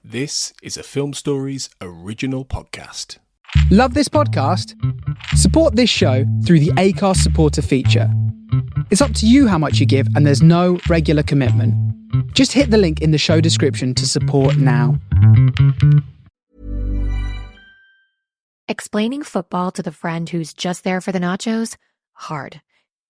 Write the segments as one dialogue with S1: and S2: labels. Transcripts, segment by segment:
S1: This is a Film Stories original podcast.
S2: Love this podcast? Support this show through the Acast supporter feature. It's up to you how much you give, and there's no regular commitment. Just hit the link in the show description to support now.
S3: Explaining football to the friend who's just there for the nachos? Hard.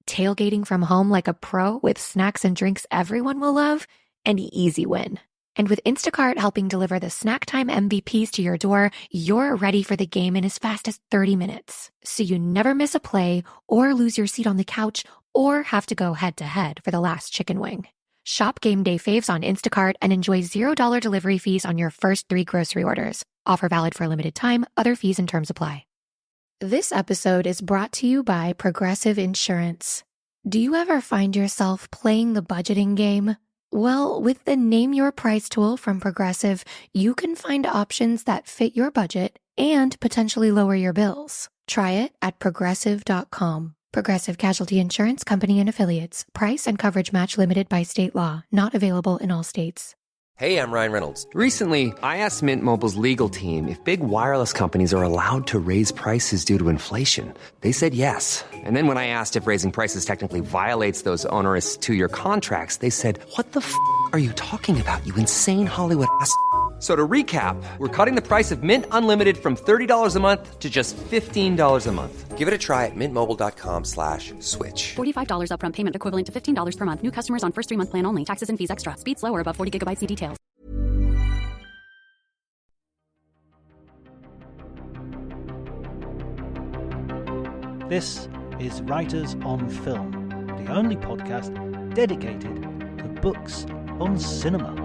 S3: Tailgating from home like a pro with snacks and drinks everyone will love? An easy win. And with Instacart helping deliver the snack time MVPs to your door, you're ready for the game in as fast as 30 minutes. So you never miss a play or lose your seat on the couch or have to go head-to-head for the last chicken wing. Shop Game Day Faves on Instacart and enjoy $0 delivery fees on your first 3 grocery orders. Offer valid for a limited time. Other fees and terms apply. This episode is brought to you by Progressive Insurance. Do you ever find yourself playing the budgeting game? Well, with the Name Your Price tool from Progressive, you can find options that fit your budget and potentially lower your bills. Try it at Progressive.com. Progressive Casualty Insurance Company and Affiliates. Price and coverage match limited by state law. Not available in all states.
S4: Hey, I'm Ryan Reynolds. Recently, I asked Mint Mobile's legal team if big wireless companies are allowed to raise prices due to inflation. They said yes. And then when I asked if raising prices technically violates those onerous two-year contracts, they said, "What the f*** are you talking about, you insane Hollywood ass?" So to recap, we're cutting the price of Mint Unlimited from $30 a month to just $15 a month. Give it a try at mintmobile.com/switch.
S5: $45 upfront payment equivalent to $15 per month. New customers on first 3-month plan only. Taxes and fees extra. Speed slower above 40 gigabytes. See details.
S6: This is Writers on Film, the only podcast dedicated to books on cinema.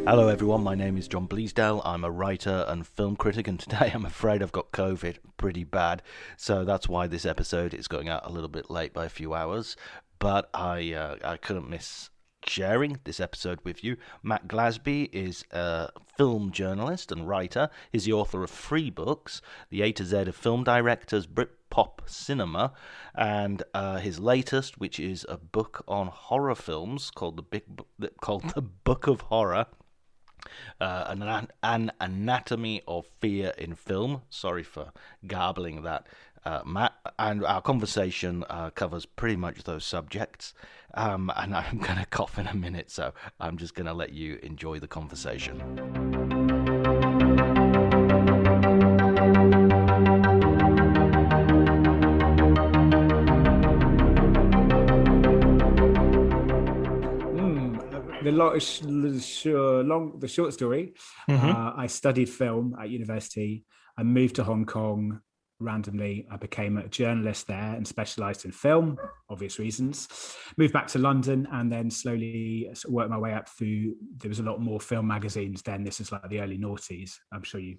S6: Hello everyone, my name is John Bleasdale. I'm a writer and film critic, and today I'm afraid I've got COVID pretty bad, so that's why this episode is going out a little bit late by a few hours, but I couldn't miss sharing this episode with you. Matt Glasby is a film journalist and writer. He's the author of 3 books, The A to Z of Film Directors, Britpop Cinema, and his latest, which is a book on horror films called The Book of Horror. An Anatomy of Fear in Film. Sorry for garbling that, Matt. And our conversation covers pretty much those subjects. And I'm going to cough in a minute, so I'm just going to let you enjoy the conversation.
S7: The short story. I studied film at university. I moved to Hong Kong randomly. I became a journalist there and specialised in film, obvious reasons. Moved back to London and then slowly worked my way up through. There was a lot more film magazines then. This is like the early noughties. I'm sure you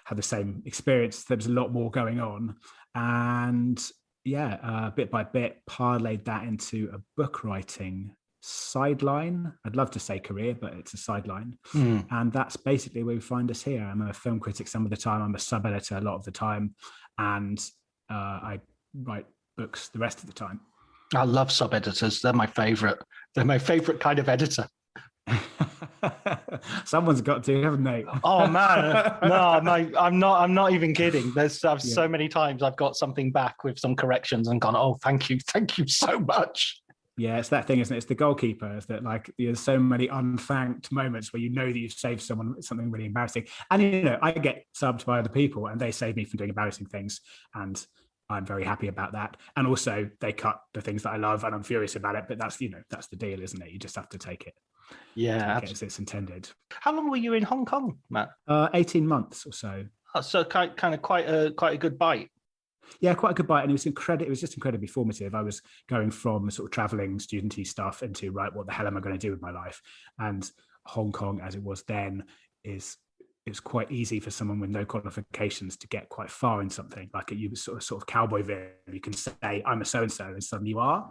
S7: had the same experience. There was a lot more going on, and bit by bit parlayed that into a book writing sideline. I'd love to say career, but it's a sideline. And that's basically where we find us here. I'm a film critic some of the time. I'm a sub-editor a lot of the time, and I write books the rest of the time.
S6: I love sub-editors. They're my favorite. They're my favorite kind of editor.
S7: Someone's got to, haven't they?
S6: Oh man, no, I'm not even kidding. There's so many times I've got something back with some corrections and gone, oh, thank you so much.
S7: Yeah, it's that thing, isn't it? It's the goalkeeper. Is that like there's so many unthanked moments where you know that you've saved someone something really embarrassing. And I get subbed by other people and they save me from doing embarrassing things, and I'm very happy about that. And also they cut the things that I love, and I'm furious about it. But that's that's the deal, isn't it? You just have to take it.
S6: Yeah,
S7: as it's intended.
S6: How long were you in Hong Kong, Matt?
S7: 18 months or so.
S6: Oh, so kind of quite a good bite.
S7: Yeah, quite a good bite, and it was just incredibly formative. I was going from sort of traveling student-y stuff into, right, what the hell am I going to do with my life? And Hong Kong, as it was then, it's quite easy for someone with no qualifications to get quite far in something. Like you sort of cowboyville, you can say I'm a so-and-so, and suddenly you are.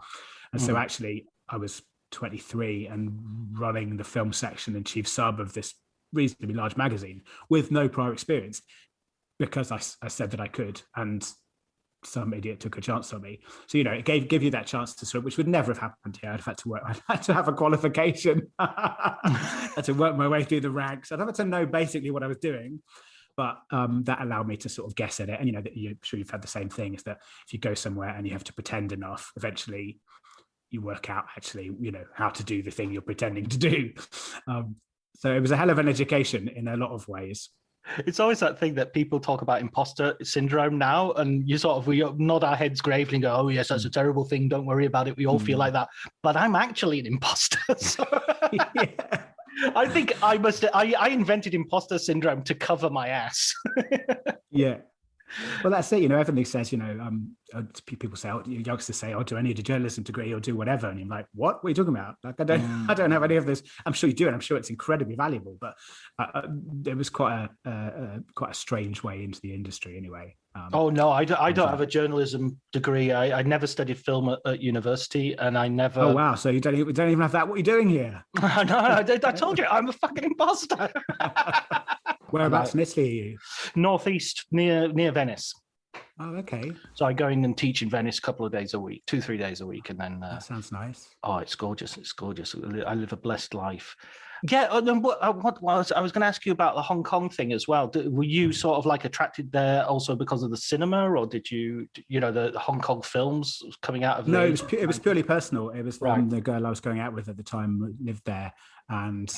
S7: And so actually, I was 23 and running the film section and chief sub of this reasonably large magazine with no prior experience. because I said that I could, and some idiot took a chance on me. So, it gave you that chance to sort of, which would never have happened here. I'd have had to work. I'd had to have a qualification. I had to work my way through the ranks. I'd have to know basically what I was doing. But that allowed me to sort of guess at it. And, I'm sure you've had the same thing, is that if you go somewhere and you have to pretend enough, eventually you work out actually, how to do the thing you're pretending to do. So it was a hell of an education in a lot of ways.
S6: It's always that thing that people talk about imposter syndrome now, and we nod our heads gravely and go, "Oh yes, that's a terrible thing. Don't worry about it. We all feel like that." But I'm actually an imposter. So
S7: Yeah.
S6: I think I invented imposter syndrome to cover my ass.
S7: Yeah. Well, that's it. Everybody says, people say, youngsters say, do I need a journalism degree or do whatever? And you're like, what are you talking about? Like, I don't have any of this. I'm sure you do, and I'm sure it's incredibly valuable. But it was quite a strange way into the industry, anyway.
S6: Oh no, I don't have a journalism degree. I never studied film at university, and I never.
S7: Oh wow! So you don't even have that? What are you doing here?
S6: No, I told you I'm a fucking imposter.
S7: Whereabouts in Italy are you?
S6: Northeast, near Venice.
S7: Oh, okay.
S6: So I go in and teach in Venice a couple of days a week, 2-3 days a week, and then.
S7: That sounds nice.
S6: Oh, it's gorgeous! It's gorgeous. I live a blessed life. Yeah. I was going to ask you about the Hong Kong thing as well. Were you sort of like attracted there also because of the cinema, or did you, the Hong Kong films coming out of?
S7: No, it was purely personal. It was the girl I was going out with at the time lived there, and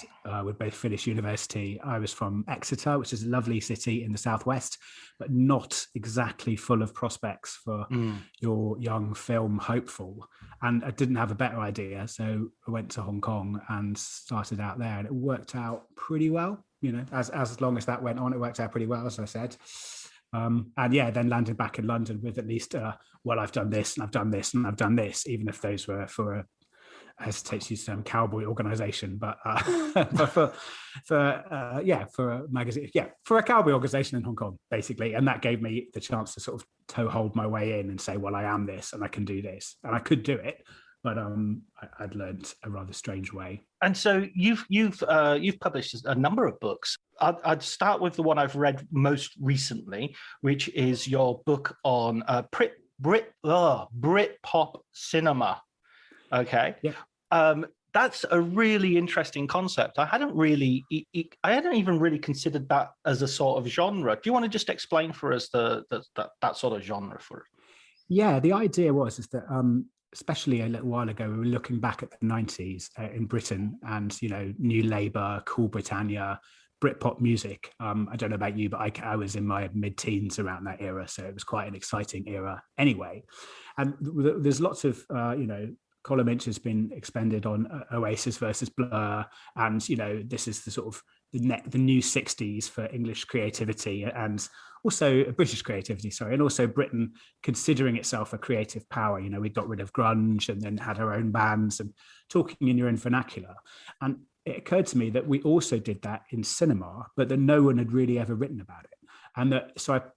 S7: we'd both finished university. I was from Exeter, which is a lovely city in the southwest, but not exactly full of prospects for your young film hopeful. And I didn't have a better idea, so I went to Hong Kong and started out there, and it worked out pretty well. As long as that went on, it worked out pretty well, as I said. And then landed back in London with at least, I've done this and I've done this and I've done this, even if those were for I hesitate to use the term cowboy organization, but for a magazine, for a cowboy organization in Hong Kong, basically. And that gave me the chance to sort of toe hold my way in and say, well, I am this and I can do this, and I could do it. But I'd learned a rather strange way.
S6: And so you've published a number of books. I'd start with the one I've read most recently, which is your book on Britpop cinema. Okay. Yeah. That's a really interesting concept. I hadn't even really considered that as a sort of genre. Do you want to just explain for us that sort of genre for it?
S7: Yeah, the idea is that especially a little while ago, we were looking back at the 90s in Britain, and New Labour, Cool Britannia, Britpop music. I don't know about you, but I was in my mid-teens around that era, so it was quite an exciting era anyway. And there's lots of column inch has been expended on Oasis versus Blur, and this is the sort of the new 60s for English creativity, and also British creativity, and also Britain considering itself a creative power. We got rid of grunge and then had our own bands and talking in your own vernacular. And it occurred to me that we also did that in cinema, but that no one had really ever written about it. And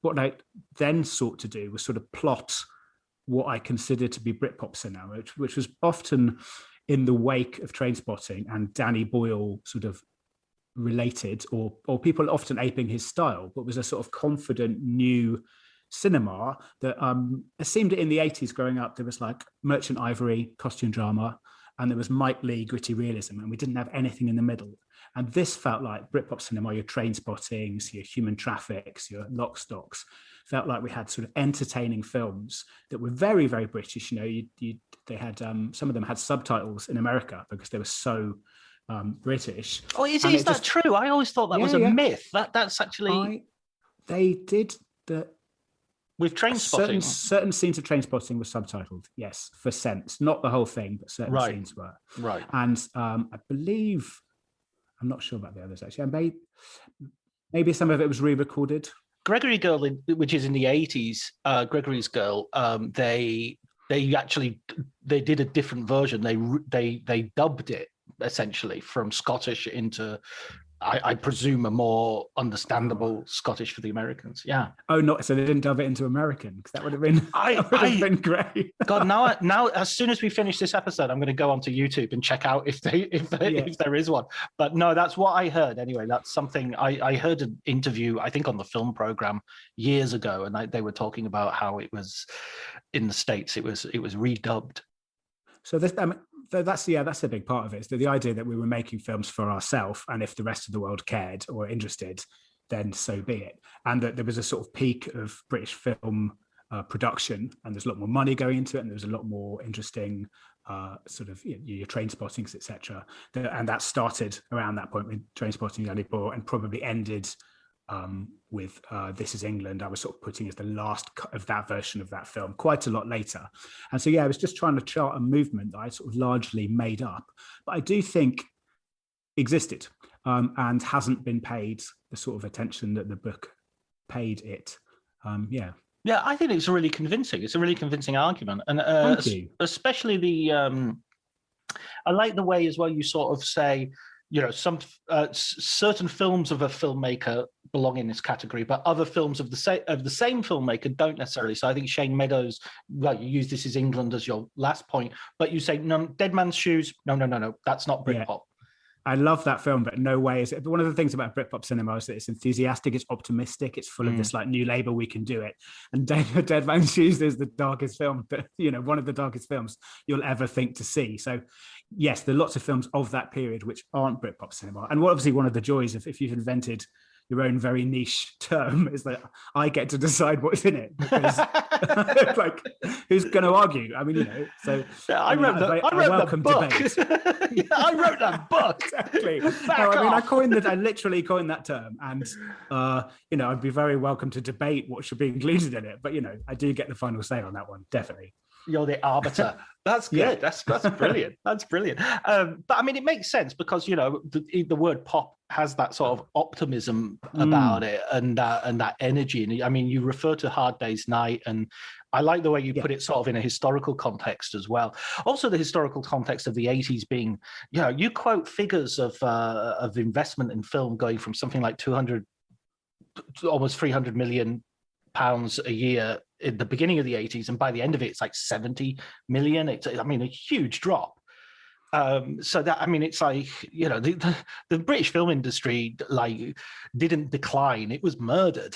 S7: what I then sought to do was sort of plot what I considered to be Britpop cinema, which was often in the wake of Trainspotting and Danny Boyle sort of related, or people often aping his style, but was a sort of confident new cinema that it seemed in the 80s growing up, there was like Merchant Ivory, costume drama, and there was Mike Leigh, gritty realism, and we didn't have anything in the middle. And this felt like Britpop cinema, your Trainspottings, your Human Traffics, your Lock Stocks, felt like we had sort of entertaining films that were very, very British. They had some of them had subtitles in America because they were so British.
S6: Oh, is that true? I always thought that was a myth. That's actually
S7: they did the
S6: with Trainspotting.
S7: Certain scenes of Trainspotting were subtitled, yes, for sense, not the whole thing, but certain scenes were.
S6: Right.
S7: And I believe, I'm not sure about the others actually. Maybe some of it was re-recorded.
S6: Gregory Girl, which is in the 80s, Gregory's Girl, they did a different version. They dubbed it essentially from Scottish into
S8: I presume, a more understandable Scottish for the Americans. Yeah.
S7: Oh, not so they didn't dub it into American, because that would have been great.
S8: God, now as soon as we finish this episode, I'm going to go onto YouTube and check out if there is one. But no, that's what I heard anyway. That's something I heard an interview, I think, on the film program years ago, and they were talking about how it was in the States. It was redubbed.
S7: So that's a big part of it. Is the idea that we were making films for ourselves, and if the rest of the world cared or interested, then so be it. And that there was a sort of peak of British film production, and there's a lot more money going into it, and there's a lot more interesting sort of your train spottings, etc. And that started around that point with Train Spotting, and probably ended with This Is England. I was sort of putting as the last of that version of that film quite a lot later. And so, I was just trying to chart a movement that I sort of largely made up, but I do think existed and hasn't been paid the sort of attention that the book paid it. Yeah,
S8: I think it's really convincing. It's a really convincing argument. And
S7: Thank you.
S8: Especially I like the way as well you sort of say, some certain films of a filmmaker belong in this category, but other films of the same filmmaker don't necessarily. So I think Shane Meadows, you use This Is England as your last point, but you say, no, Dead Man's Shoes, no, that's not Britpop. Yeah.
S7: I love that film, but no way is it. But one of the things about Britpop cinema is that it's enthusiastic, it's optimistic, it's full of this like new label, we can do it. And Dead Man's Shoes is the darkest film that, one of the darkest films you'll ever think to see. So yes, there are lots of films of that period which aren't Britpop cinema. And obviously one of the joys of if you've invented your own very niche term is that I get to decide what's in it, because like, who's going to argue? I mean, so
S8: I wrote the book. I wrote that book.
S7: Exactly. I literally coined that term, and I'd be very welcome to debate what should be included in it. But I do get the final say on that one, definitely.
S8: You're the arbiter. That's good. Yeah. That's brilliant. That's brilliant. But I mean, it makes sense because the word pop has that sort of optimism about it, and that energy. And I mean, you refer to Hard Day's Night, and I like the way you put it sort of in a historical context as well. Also, the historical context of the 80s being, you quote figures of investment in film going from something like 200, almost 300 million pounds a year in the beginning of the 80s, and by the end of it, it's like 70 million. It's a huge drop. So that, it's like, the British film industry didn't decline; it was murdered.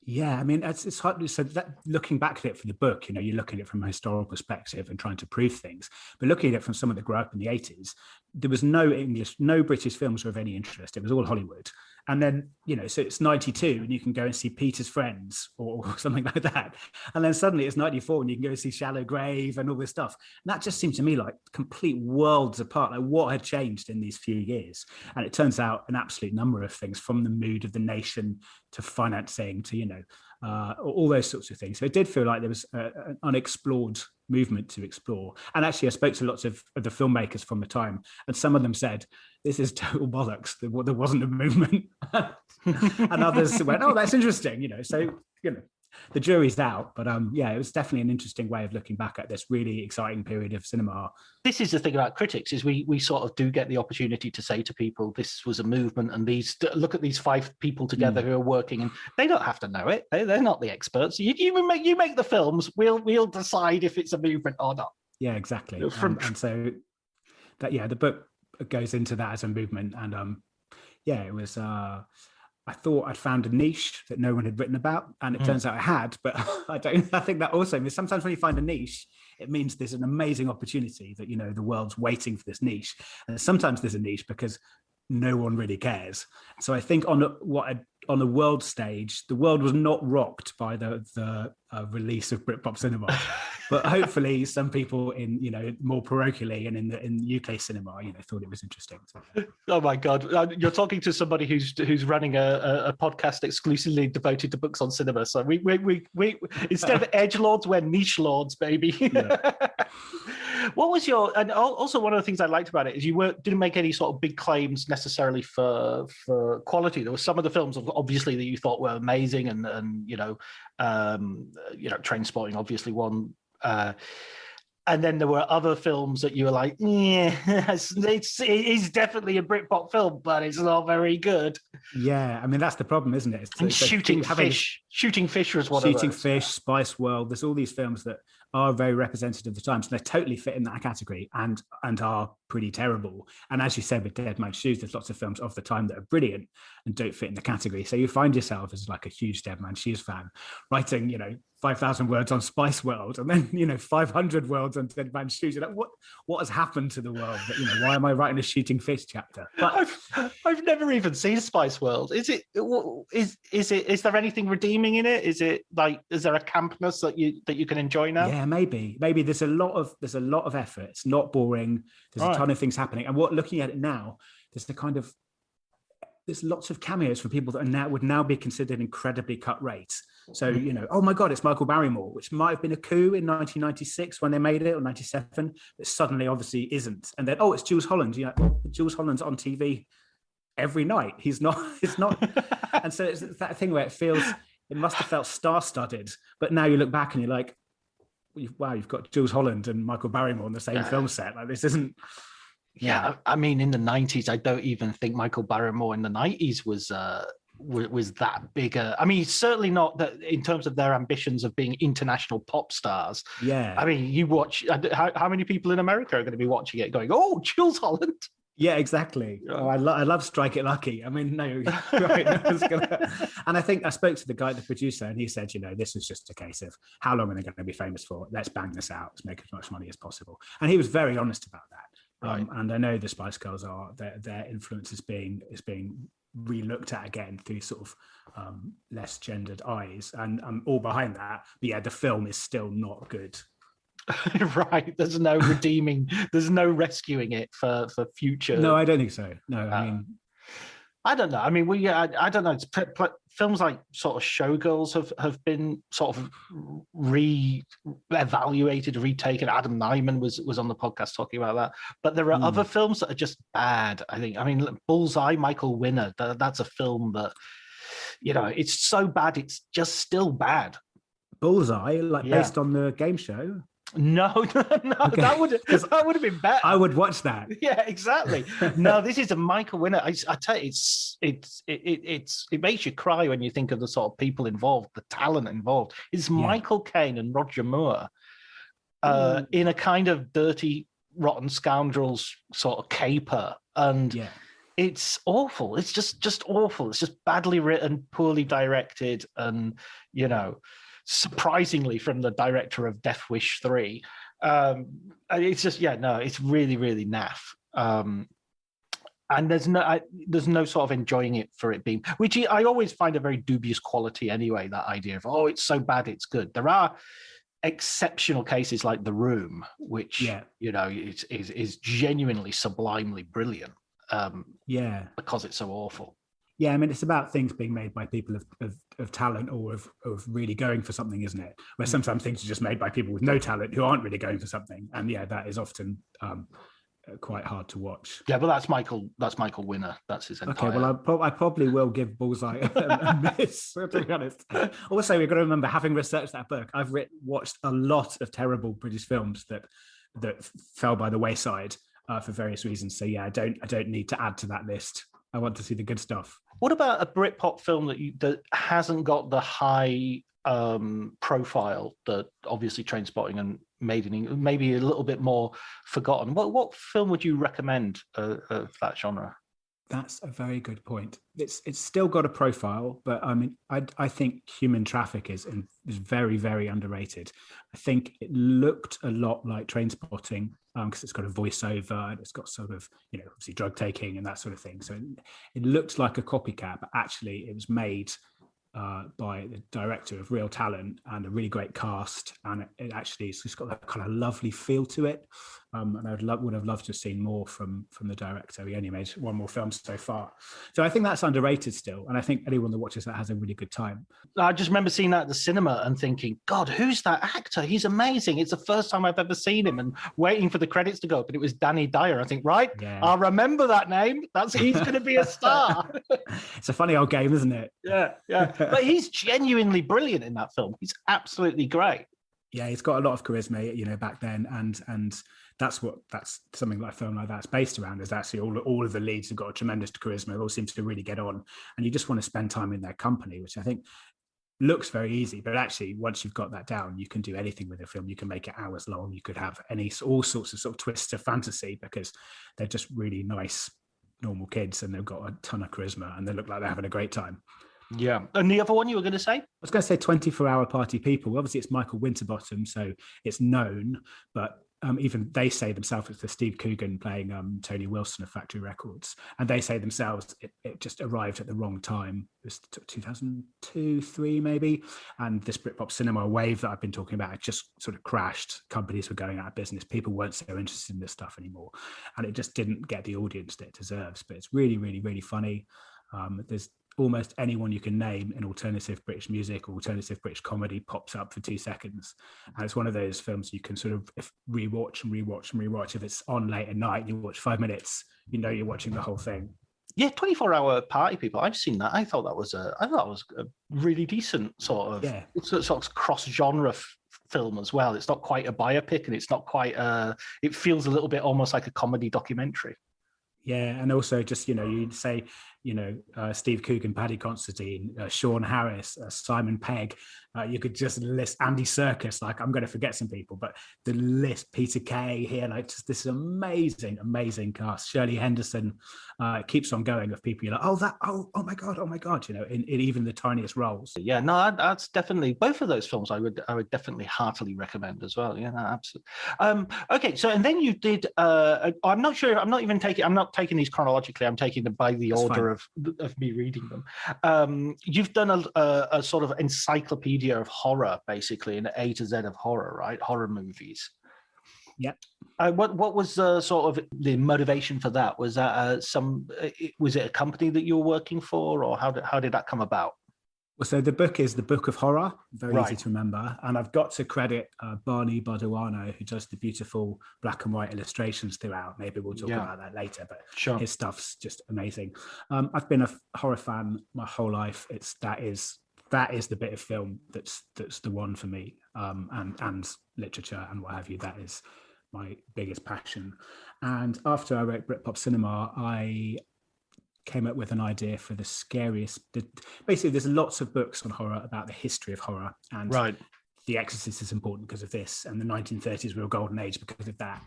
S7: Yeah, it's hard. So that looking back at it for the book, you look at it from a historical perspective and trying to prove things. But looking at it from someone that grew up in the 80s, there was no British films were of any interest. It was all Hollywood. And then, so it's 92 and you can go and see Peter's Friends or something like that. And then suddenly it's 94 and you can go see Shallow Grave and all this stuff. And that just seemed to me like complete worlds apart, like what had changed in these few years. And it turns out an absolute number of things, from the mood of the nation to financing to, all those sorts of things. So it did feel like there was an unexplored movement to explore. And actually, I spoke to lots of the filmmakers from the time, and some of them said, this is total bollocks. There wasn't a movement. And others went, oh, that's interesting. So, the jury's out. But it was definitely an interesting way of looking back at this really exciting period of cinema.
S8: This is the thing about critics, is we sort of do get the opportunity to say to people, this was a movement, and look at these 5 people together who are working, and they don't have to know it. They're not the experts. You make the films. We'll decide if it's a movement or not.
S7: Yeah, exactly. And so that, the book goes into that as a movement. And it was I thought I'd found a niche that no one had written about, and it turns out I had, but I think that also means sometimes when you find a niche, it means there's an amazing opportunity that, the world's waiting for this niche. And sometimes there's a niche because no one really cares. So I think on the world stage, the world was not rocked by the release of Britpop cinema, but hopefully some people in more parochially and in UK cinema, thought it was interesting. So.
S8: Oh my God, you're talking to somebody who's running a podcast exclusively devoted to books on cinema. So we instead of edgelords, we're niche lords, baby. Yeah. What was and also one of the things I liked about it is you didn't make any sort of big claims necessarily for quality. There were some of the films obviously that you thought were amazing, and Trainspotting obviously one. And then there were other films that you were like, yeah, it is definitely a Britpop film, but it's not very good.
S7: Yeah, I mean that's the problem, isn't it?
S8: And Shooting Fish was one of those.
S7: Shooting Fish, Spice World. There's all these films that are very representative of the times, and they totally fit in that category and are pretty terrible. And as you said with Dead Man's Shoes, there's lots of films of the time that are brilliant and don't fit in the category. So you find yourself as like a huge Dead Man's Shoes fan writing, 5,000 words on Spice World, and then 500 words on Dead Man's Shoes. You're like, what has happened to the world? That, why am I writing a Shooting Fish chapter? But
S8: I've never even seen Spice World. Is there anything redeeming in it? Is there a campness that you can enjoy now?
S7: Yeah, maybe there's a lot of effort. It's not boring. There's a ton of things happening, and looking at it now, there's lots of cameos for people that would now be considered incredibly cut rate. So, oh my God, it's Michael Barrymore, which might have been a coup in 1996 when they made it, or 97, but suddenly obviously isn't. And then, it's Jules Holland. Jules Holland's on TV every night. It's not. And so it's that thing where it must have felt star-studded. But now you look back and you're like, wow, you've got Jules Holland and Michael Barrymore on the same film set. Like, this isn't...
S8: Yeah, I mean, in the 90s, I don't even think Michael Barrymore in the 90s was that bigger. I mean, certainly not that in terms of their ambitions of being international pop stars.
S7: Yeah.
S8: I mean, you watch, how many people in America are going to be watching it going, oh, Jules Holland?
S7: Yeah, exactly. Yeah. Oh, I love Strike It Lucky. I mean, no, right, no one's gonna... And I spoke to the producer, and he said, this is just a case of how long are they going to be famous for? Let's bang this out. Let's make as much money as possible. And he was very honest about that. Right. And I know the Spice Girls their influence is being re-looked at again through sort of less gendered eyes, and I'm all behind that. But yeah, the film is still not good.
S8: Right, there's no redeeming, there's no rescuing it for future.
S7: No, I don't think so. No,
S8: I don't know. I mean, I don't know. Films like sort of Showgirls have been sort of re-evaluated, retaken. Adam Nyman was on the podcast talking about that. But there are other films that are just bad, I think. I mean, Bullseye, Michael Winner, that's a film that, it's so bad, it's just still bad.
S7: Bullseye, based on the game show?
S8: No, okay. that would have been better.
S7: I would watch that.
S8: Yeah, exactly. No, this is a Michael Winner. I tell you, it makes you cry when you think of the sort of people involved, the talent involved. It's Michael Caine and Roger Moore in a kind of dirty, rotten scoundrels sort of caper, and it's awful. It's just awful. It's just badly written, poorly directed, and surprisingly from the director of Death Wish 3. It's just, it's really, really naff. And there's no sort of enjoying it for it being, which I always find a very dubious quality anyway, that idea of, it's so bad, it's good. There are exceptional cases like The Room, which, is genuinely sublimely brilliant. Because it's so awful.
S7: Yeah, I mean, it's about things being made by people of talent or of really going for something, isn't it? Where sometimes things are just made by people with no talent who aren't really going for something. And that is often quite hard to watch.
S8: Yeah, but that's Michael Winner. That's his entire...
S7: Okay, well, I probably will give Bullseye a miss, to be honest. Also, we've got to remember, having researched that book, I've watched a lot of terrible British films that fell by the wayside for various reasons. So yeah, I don't need to add to that list. I want to see the good stuff.
S8: What about a Britpop film that hasn't got the high profile that obviously Trainspotting and Made in England, maybe a little bit more forgotten? What film would you recommend of that genre?
S7: That's a very good point. It's still got a profile, but I mean, I think Human Traffic is very, very underrated. I think it looked a lot like Trainspotting because it's got a voiceover and it's got sort of, obviously drug taking and that sort of thing. So it looked like a copycat, but actually it was made by the director of real talent and a really great cast, and it's just got that kind of lovely feel to it. And I would have loved to have seen more from the director. He only made one more film so far, so I think that's underrated still. And I think anyone that watches that has a really good time.
S8: I just remember seeing that at the cinema and thinking, God, who's that actor? He's amazing. It's the first time I've ever seen him, and waiting for the credits to go up, and it was Danny Dyer. I think, right, I'll remember that name. He's going to be a star.
S7: It's a funny old game, isn't it?
S8: Yeah. But he's genuinely brilliant in that film. He's absolutely great.
S7: Yeah, he's got a lot of charisma, back then, and that's something like a film like that's based around. Is actually all of the leads have got a tremendous charisma. They all seem to really get on, and you just want to spend time in their company, which I think looks very easy. But actually, once you've got that down, you can do anything with a film. You can make it hours long. You could have all sorts of sort of twists of fantasy because they're just really nice, normal kids, and they've got a ton of charisma, and they look like they're having a great time.
S8: Yeah. And the other one you were going to say?
S7: I was going to say 24-Hour Party People. Obviously, it's Michael Winterbottom, so it's known, but even they say themselves, it's the Steve Coogan playing Tony Wilson of Factory Records, and they say themselves it just arrived at the wrong time. It was 2002, 3 maybe, and this Britpop cinema wave that I've been talking about, it just sort of crashed. Companies were going out of business. People weren't so interested in this stuff anymore, and it just didn't get the audience that it deserves. But it's really, really, really funny. There's almost anyone you can name in alternative British music or alternative British comedy pops up for 2 seconds. And it's one of those films you can sort of rewatch and rewatch and rewatch. If it's on late at night, you watch 5 minutes, you're watching the whole thing.
S8: Yeah, 24-Hour Party People. I've seen that. I thought that was a really decent sort of cross-genre film as well. It's not quite a biopic, and it's not quite it feels a little bit almost like a comedy documentary.
S7: Yeah, and also just, you'd say, Steve Coogan, Paddy Considine, Sean Harris, Simon Pegg. You could just list Andy Serkis, like I'm going to forget some people, but the list, Peter Kay here, like just this amazing, amazing cast. Shirley Henderson keeps on going of people you're like, oh my God, in even the tiniest roles.
S8: Yeah, no, that's definitely, both of those films I would definitely heartily recommend as well. Yeah, no, absolutely. Okay, so and then you did, I'm not taking these chronologically, I'm taking them by the order of me reading them. You've done a sort of encyclopedia of horror, basically, an A to Z of horror, right? Horror movies.
S7: Yep.
S8: What was sort of the motivation for that? Was that was it a company that you were working for, or how did that come about?
S7: Well, so the book is the Book of Horror, very easy to remember. And I've got to credit Barney Barduano, who does the beautiful black and white illustrations throughout. Maybe we'll talk about that later, but his stuff's just amazing. I've been a horror fan my whole life. That is the bit of film that's the one for me, and literature and what have you. That is my biggest passion. And after I wrote Britpop Cinema, I came up with an idea for the scariest. Basically, there's lots of books on horror about the history of horror, and The Exorcist is important because of this, and the 1930s were a golden age because of that.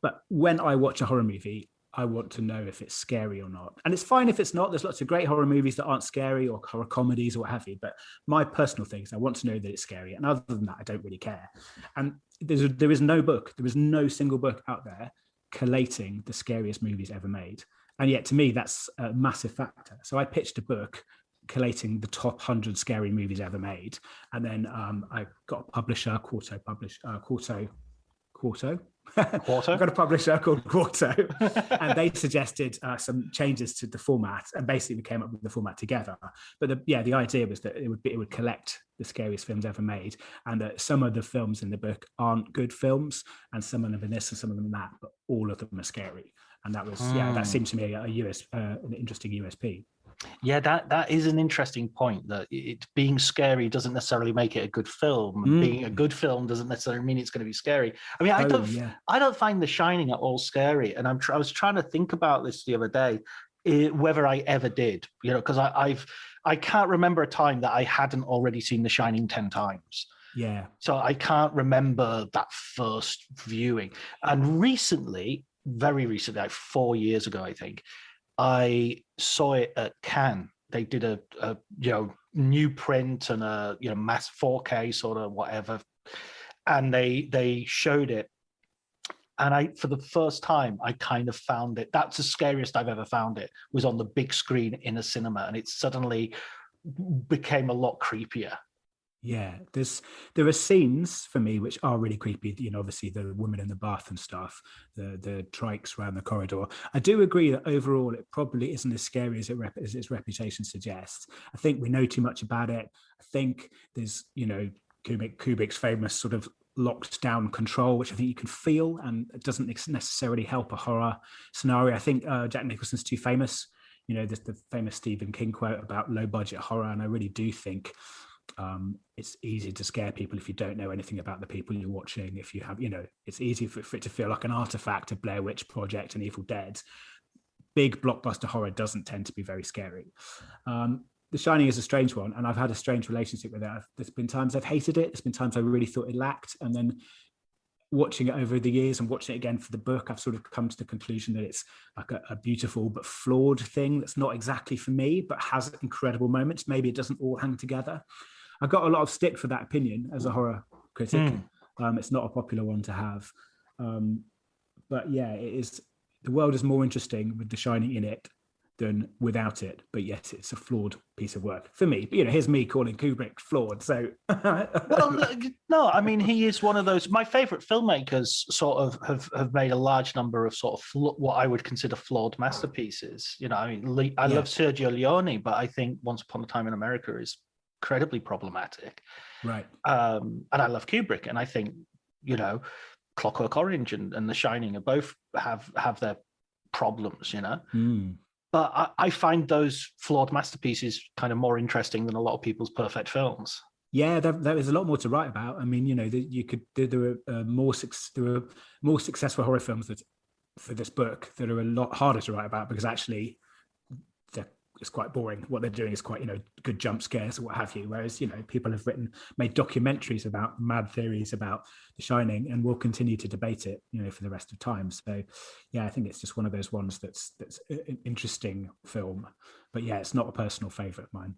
S7: But when I watch a horror movie, I want to know if it's scary or not. And it's fine if it's not. There's lots of great horror movies that aren't scary, or horror comedies or what have you. But my personal thing is I want to know that it's scary. And other than that, I don't really care. And there is no single book out there collating the scariest movies ever made. And yet, to me, that's a massive factor. So I pitched a book collating the top 100 scary movies ever made. And then I got a publisher, Quarto. I've got a publisher called Quarto, and they suggested some changes to the format, and basically we came up with the format together. But the idea was that it would collect the scariest films ever made, and that some of the films in the book aren't good films, and some of them are this and some of them are that, but all of them are scary. And that was that seemed to me an interesting USP.
S8: Yeah, that is an interesting point, that it being scary doesn't necessarily make it a good film. Being a good film doesn't necessarily mean it's going to be scary. I mean, I don't find The Shining at all scary, and I was trying to think about this the other day, whether I ever did, because I can't remember a time that I hadn't already seen The Shining 10 times.
S7: Yeah.
S8: So I can't remember that first viewing. And very recently, like 4 years ago, I think, I saw it at Cannes. They did a new print and a mass 4K sort of whatever, and they showed it. And for the first time, I kind of found it. That's the scariest I've ever found it, was on the big screen in a cinema, and it suddenly became a lot creepier.
S7: Yeah, there are scenes for me which are really creepy. Obviously the woman in the bath and stuff, the trikes around the corridor. I do agree that overall it probably isn't as scary as its reputation suggests. I think we know too much about it. I think there's Kubik's famous sort of locked down control, which I think you can feel, and it doesn't necessarily help a horror scenario. I think Jack Nicholson's too famous. The famous Stephen King quote about low budget horror, and I really do think It's easy to scare people if you don't know anything about the people you're watching. If you have, it's easy for it to feel like an artifact of Blair Witch Project and Evil Dead. Big blockbuster horror doesn't tend to be very scary. The Shining is a strange one, and I've had a strange relationship with it. There's been times I've hated it. There's been times I really thought it lacked, and then watching it over the years and watching it again for the book, I've sort of come to the conclusion that it's like a beautiful but flawed thing that's not exactly for me, but has incredible moments. Maybe it doesn't all hang together. I got a lot of stick for that opinion as a horror critic. It's not a popular one to have. But yeah, it is. The world is more interesting with The Shining in it than without it. But yes, it's a flawed piece of work for me. But, here's me calling Kubrick flawed. So,
S8: well, no, I mean, he is one of those. My favorite filmmakers sort of have made a large number of sort of what I would consider flawed masterpieces. I mean, I love Sergio Leone, but I think Once Upon a Time in America is incredibly problematic.
S7: Right.
S8: And I love Kubrick, and I think Clockwork Orange and The Shining are both have their problems, But I find those flawed masterpieces kind of more interesting than a lot of people's perfect films.
S7: Yeah, there is a lot more to write about. I mean, there were more successful horror films for this book that are a lot harder to write about because actually it's quite boring. What they're doing is quite, good jump scares or what have you. Whereas, people have made documentaries about mad theories about The Shining and will continue to debate it, for the rest of time. So, yeah, I think it's just one of those ones that's an interesting film. But yeah, it's not a personal favorite of mine.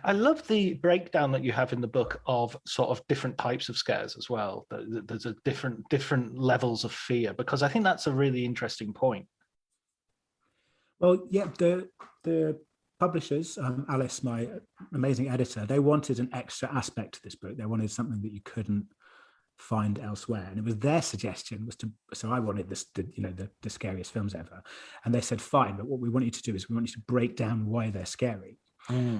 S8: I love the breakdown that you have in the book of sort of different types of scares as well. There's a different levels of fear, because I think that's a really interesting point.
S7: Well, yeah, the publishers, Alice, my amazing editor, they wanted an extra aspect to this book. They wanted something that you couldn't find elsewhere, and it was their suggestion was to. So I wanted the scariest films ever, and they said, fine, but what we want you to do is we want you to break down why they're scary.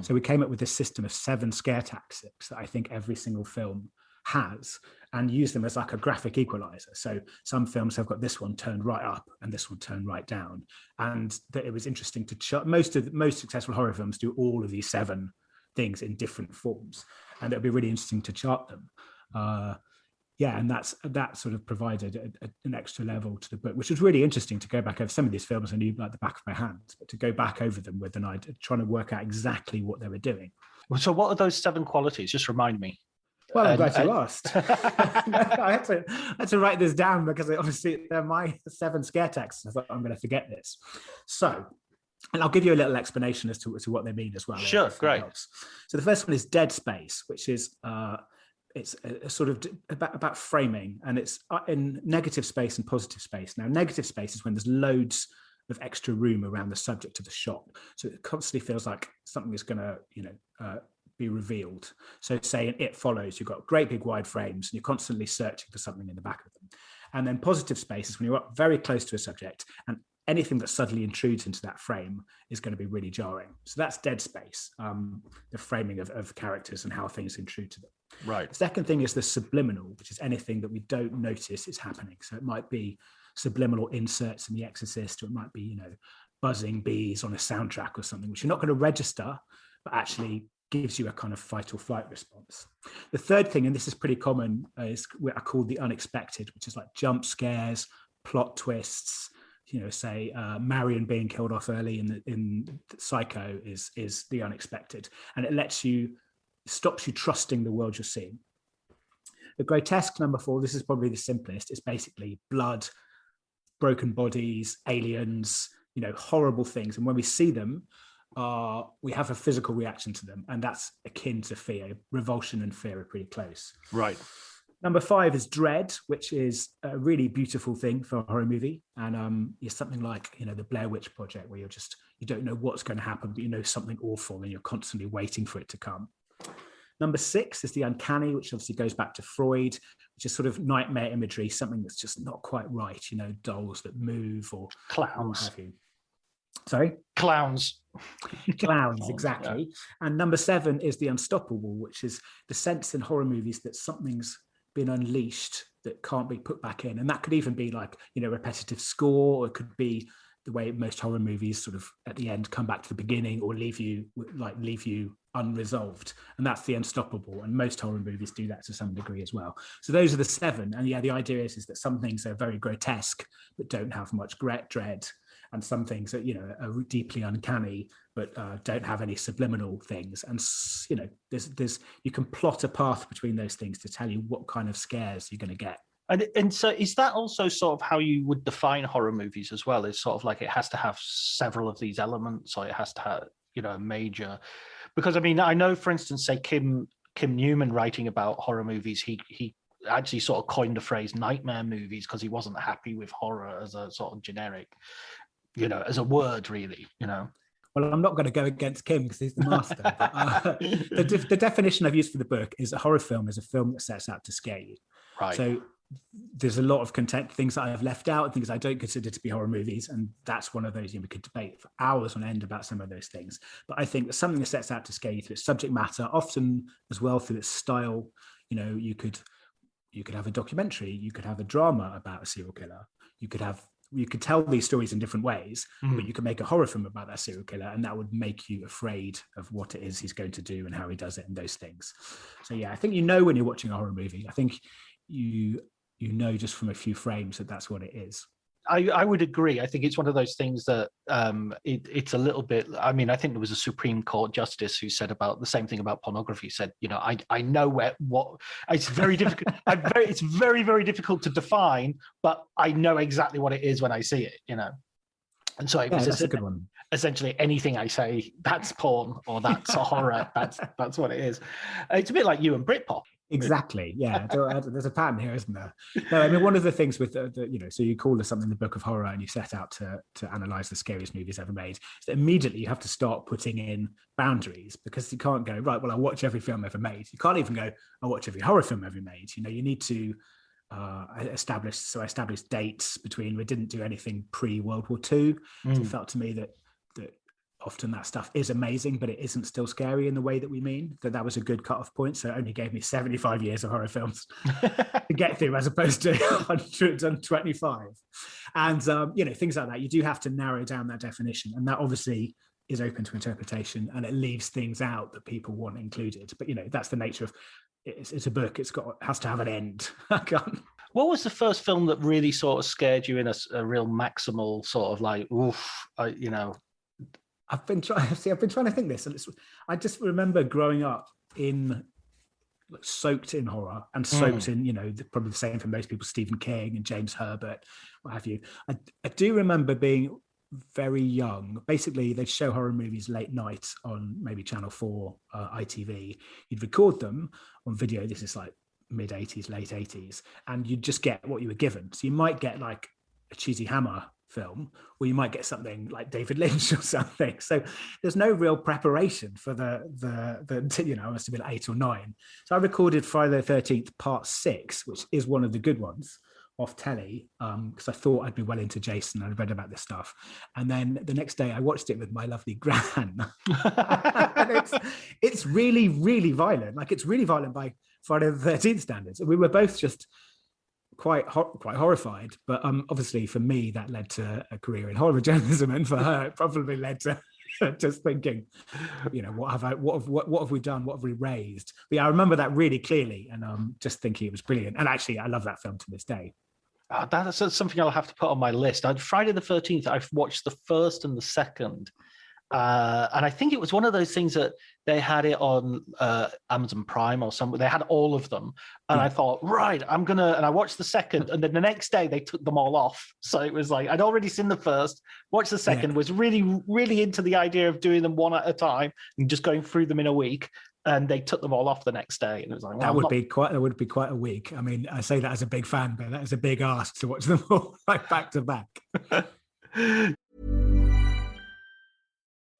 S7: So we came up with this system of 7 scare tactics that I think every single film has, and use them as like a graphic equalizer. So some films have got this one turned right up and this one turned right down, and that it was interesting to chart. Most successful horror films do all of these 7 things in different forms, and it would be really interesting to chart them. And that sort of provided an extra level to the book, which was really interesting to go back over. Some of these films I knew like the back of my hand, but to go back over them with an idea, trying to work out exactly what they were doing.
S8: So what are those 7 qualities? Just remind me.
S7: Well, I'm glad you asked. I had to write this down because obviously they're my 7 scare texts. I thought I'm going to forget this. So, and I'll give you a little explanation as to what they mean as well.
S8: Sure, great.
S7: So the first one is dead space, which is it's a sort of about framing, and it's in negative space and positive space. Now, negative space is when there's loads of extra room around the subject of the shot, so it constantly feels like something is going to be revealed. So say in It Follows, you've got great big wide frames and you're constantly searching for something in the back of them. And then positive space is when you're up very close to a subject and anything that suddenly intrudes into that frame is going to be really jarring. So that's dead space, the framing of characters and how things intrude to them.
S8: Right.
S7: The second thing is the subliminal, which is anything that we don't notice is happening. So it might be subliminal inserts in The Exorcist, or it might be, buzzing bees on a soundtrack or something, which you're not going to register, but actually gives you a kind of fight or flight response. The third thing, and this is pretty common, is what I call the unexpected, which is like jump scares, plot twists. Say Marion being killed off early in Psycho is the unexpected, and it stops you trusting the world you're seeing. The grotesque, number 4, this is probably the simplest. It's basically blood, broken bodies, aliens, horrible things, and when we see them, we have a physical reaction to them, and that's akin to fear. Revulsion and fear are pretty close.
S8: Right.
S7: Number 5 is dread, which is a really beautiful thing for a horror movie, and it's something like the Blair Witch Project, where you don't know what's going to happen, but something awful, and you're constantly waiting for it to come. Number 6 is the uncanny, which obviously goes back to Freud, which is sort of nightmare imagery, something that's just not quite right. Dolls that move or
S8: clowns.
S7: What have you. Sorry?
S8: Clowns,
S7: exactly. Yeah. And number 7 is the unstoppable, which is the sense in horror movies that something's been unleashed that can't be put back in. And that could even be like, repetitive score, or it could be the way most horror movies sort of at the end come back to the beginning, or leave you unresolved, and that's the unstoppable. And most horror movies do that to some degree as well. So those are the 7. And the idea is that some things are very grotesque but don't have much dread, and some things that are deeply uncanny but don't have any subliminal things. And there's you can plot a path between those things to tell you what kind of scares you're going to get.
S8: And so is that also sort of how you would define horror movies as well? Is sort of like it has to have several of these elements, or it has to have a major? Because I mean, I know, for instance, say Kim Newman writing about horror movies, he actually sort of coined the phrase nightmare movies because he wasn't happy with horror as a sort of generic, as a word, really.
S7: Well, I'm not going to go against Kim because he's the master. But, the definition I've used for the book is a horror film is a film that sets out to scare you.
S8: Right.
S7: So there's a lot of things that I've left out, and things I don't consider to be horror movies, and that's one of those. We could debate for hours on end about some of those things. But I think that something that sets out to scare you through its subject matter, often as well through its style. You could have a documentary, you could have a drama about a serial killer, you could tell these stories in different ways, but you could make a horror film about that serial killer, and that would make you afraid of what it is he's going to do and how he does it and those things. So yeah, I think when you're watching a horror movie, I think you just from a few frames that that's what it is.
S8: I would agree. I think it's one of those things that it's a little bit. I mean, I think there was a Supreme Court justice who said about the same thing about pornography. Said, I know what it's very difficult. It's very, very difficult to define, but I know exactly what it is when I see it. And so it was
S7: that's a good one.
S8: Essentially, anything I say, that's porn or that's a horror. That's what it is. It's a bit like you and Britpop.
S7: Exactly. Yeah. There's a pattern here, isn't there? No, I mean, one of the things with so you call this something the book of horror, and you set out to analyze the scariest movies ever made. So immediately you have to start putting in boundaries, because you can't go, right, well, I watch every film ever made. You can't even go, I watch every horror film ever made. You need to establish dates between. We didn't do anything pre-World War II. So it felt to me that often that stuff is amazing, but it isn't still scary in the way that we mean. That was a good cut-off point. So it only gave me 75 years of horror films to get through, as opposed to 125. And, things like that. You do have to narrow down that definition. And that obviously is open to interpretation, and it leaves things out that people want included. But, that's the nature of it's a book. It has to have an end.
S8: What was the first film that really sort of scared you in a real maximal sort of like, oof,
S7: I've been trying to think this, and I just remember growing up soaked in horror and soaked in, probably the same for most people, Stephen King and James Herbert, what have you. I do remember being very young. Basically, they'd show horror movies late night on maybe Channel 4, ITV. You'd record them on video. This is like mid 80s, late 80s, and you'd just get what you were given. So you might get like a cheesy Hammer film, or you might get something like David Lynch or something. So there's no real preparation for the I must have been 8 or 9. So I recorded Friday the 13th Part 6, which is one of the good ones, off telly, because I thought I'd be well into Jason. I'd read about this stuff, and then the next day I watched it with my lovely gran. And it's really, really violent. Like, it's really violent by Friday the 13th standards. And we were both just quite horrified, but obviously for me that led to a career in horror journalism, and for her it probably led to just thinking, what have we done, what have we raised. But yeah, I remember that really clearly, and just thinking it was brilliant. And actually I love that film to this day.
S8: That's something I'll have to put on my list. Friday the 13th, I've watched the first and the second. And I think it was one of those things that they had it on Amazon Prime or something. They had all of them. And I thought, right, and I watched the second. And then the next day they took them all off. So it was like, I'd already seen the first, watched the second, was really, really into the idea of doing them one at a time and just going through them in a week. And they took them all off the next day. And it was like, well,
S7: that would be quite a week. I mean, I say that as a big fan, but that is a big ask to watch them all like back to back.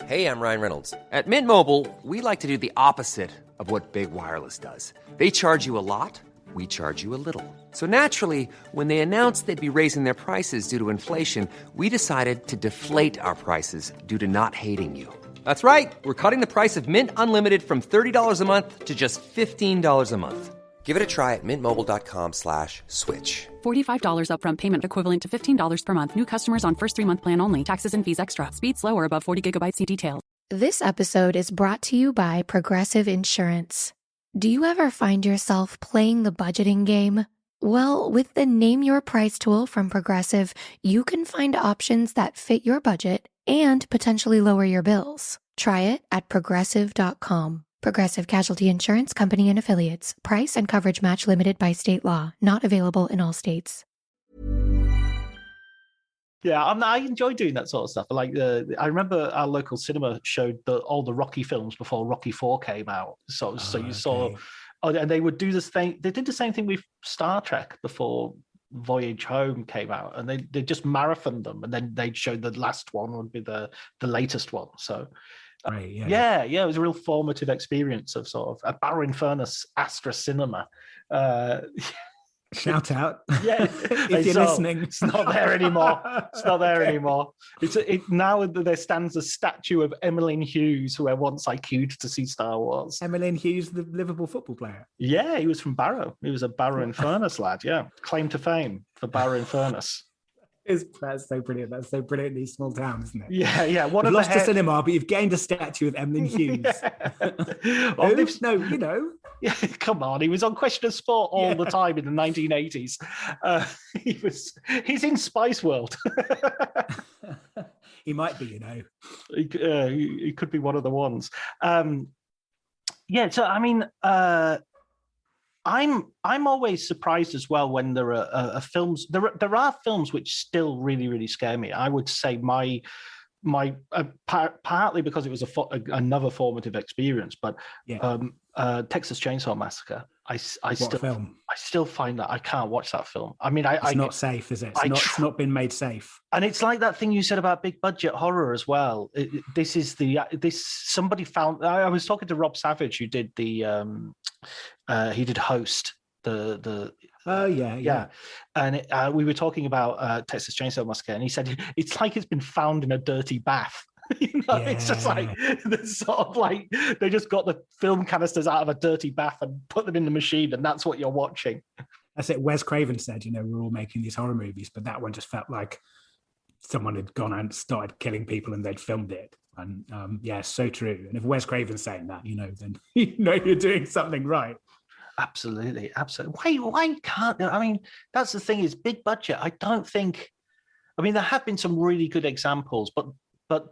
S4: Hey, I'm Ryan Reynolds. At Mint Mobile, we like to do the opposite of what Big Wireless does. They charge you a lot, we charge you a little. So naturally, when they announced they'd be raising their prices due to inflation, we decided to deflate our prices due to not hating you. That's right. We're cutting the price of Mint Unlimited from $30 a month to just $15 a month. Give it a try at mintmobile.com/switch.
S5: $45 upfront payment equivalent to $15 per month. New customers on first 3-month plan only. Taxes and fees extra. Speed slower above 40 gigabytes. See details.
S3: This episode is brought to you by Progressive Insurance. Do you ever find yourself playing the budgeting game? Well, with the Name Your Price tool from Progressive, you can find options that fit your budget and potentially lower your bills. Try it at progressive.com. Progressive Casualty Insurance Company and Affiliates. Price and coverage match limited by state law. Not available in all states.
S8: Yeah, I enjoy doing that sort of stuff. Like I remember our local cinema showed all the Rocky films before Rocky 4 came out. So you saw, and they would do this thing. They did the same thing with Star Trek before Voyage Home came out, and they just marathoned them, and then they'd show the last one would be the latest one. So.
S7: Right,
S8: yeah, it was a real formative experience of sort of a Barrow in Furness Astra Cinema.
S7: Shout out.
S8: Yeah,
S7: if you're listening.
S8: It's not there anymore. It's not there anymore. Now there stands a statue of Emmeline Hughes, who I once I queued to see Star Wars.
S7: Emmeline Hughes, the Liverpool football player.
S8: Yeah, he was from Barrow. He was a Barrow in Furness lad. Yeah, claim to fame for Barrow in Furness.
S7: That's so brilliant. That's so brilliant in these small towns, isn't it?
S8: Yeah.
S7: You've lost the cinema, but you've gained a statue of Emmeline Hughes. Yeah.
S8: Yeah, come on. He was on Question of Sport all the time in the 1980s. He's in Spice World.
S7: He might be,
S8: He could be one of the ones. So I mean, I'm always surprised as well when there are films. There are films which still really, really scare me. I would say my partly because it was another formative experience, but Texas Chainsaw Massacre. I still find that I can't watch that film. I mean,
S7: it's not safe, is it? It's not been made safe.
S8: And it's like that thing you said about big budget horror as well. Somebody found. I was talking to Rob Savage, who did he did Host. And we were talking about Texas Chainsaw Massacre, and he said it's like it's been found in a dirty bath. It's just like it's sort of like they just got the film canisters out of a dirty bath and put them in the machine, and that's what you're watching.
S7: That's it. Wes Craven said, we're all making these horror movies, but that one just felt like someone had gone and started killing people and they'd filmed it. And so true. And if Wes Craven's saying that, then you're doing something right.
S8: Absolutely. Why can't? I mean, that's the thing. Is big budget. I don't think. I mean, there have been some really good examples, but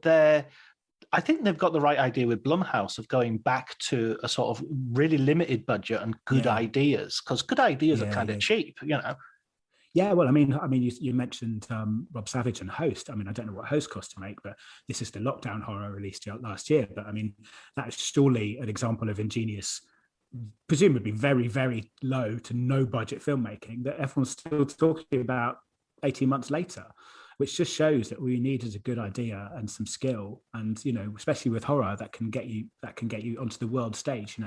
S8: I think they've got the right idea with Blumhouse of going back to a sort of really limited budget and good ideas, because good ideas are kind of cheap,
S7: Yeah, well, I mean, you mentioned Rob Savage and Host. I mean, I don't know what Host cost to make, but this is the lockdown horror released last year. But I mean, that is surely an example of ingenious, presumably very, very low to no budget filmmaking that everyone's still talking about 18 months later, which just shows that all you need is a good idea and some skill. And, especially with horror, that can get you onto the world stage,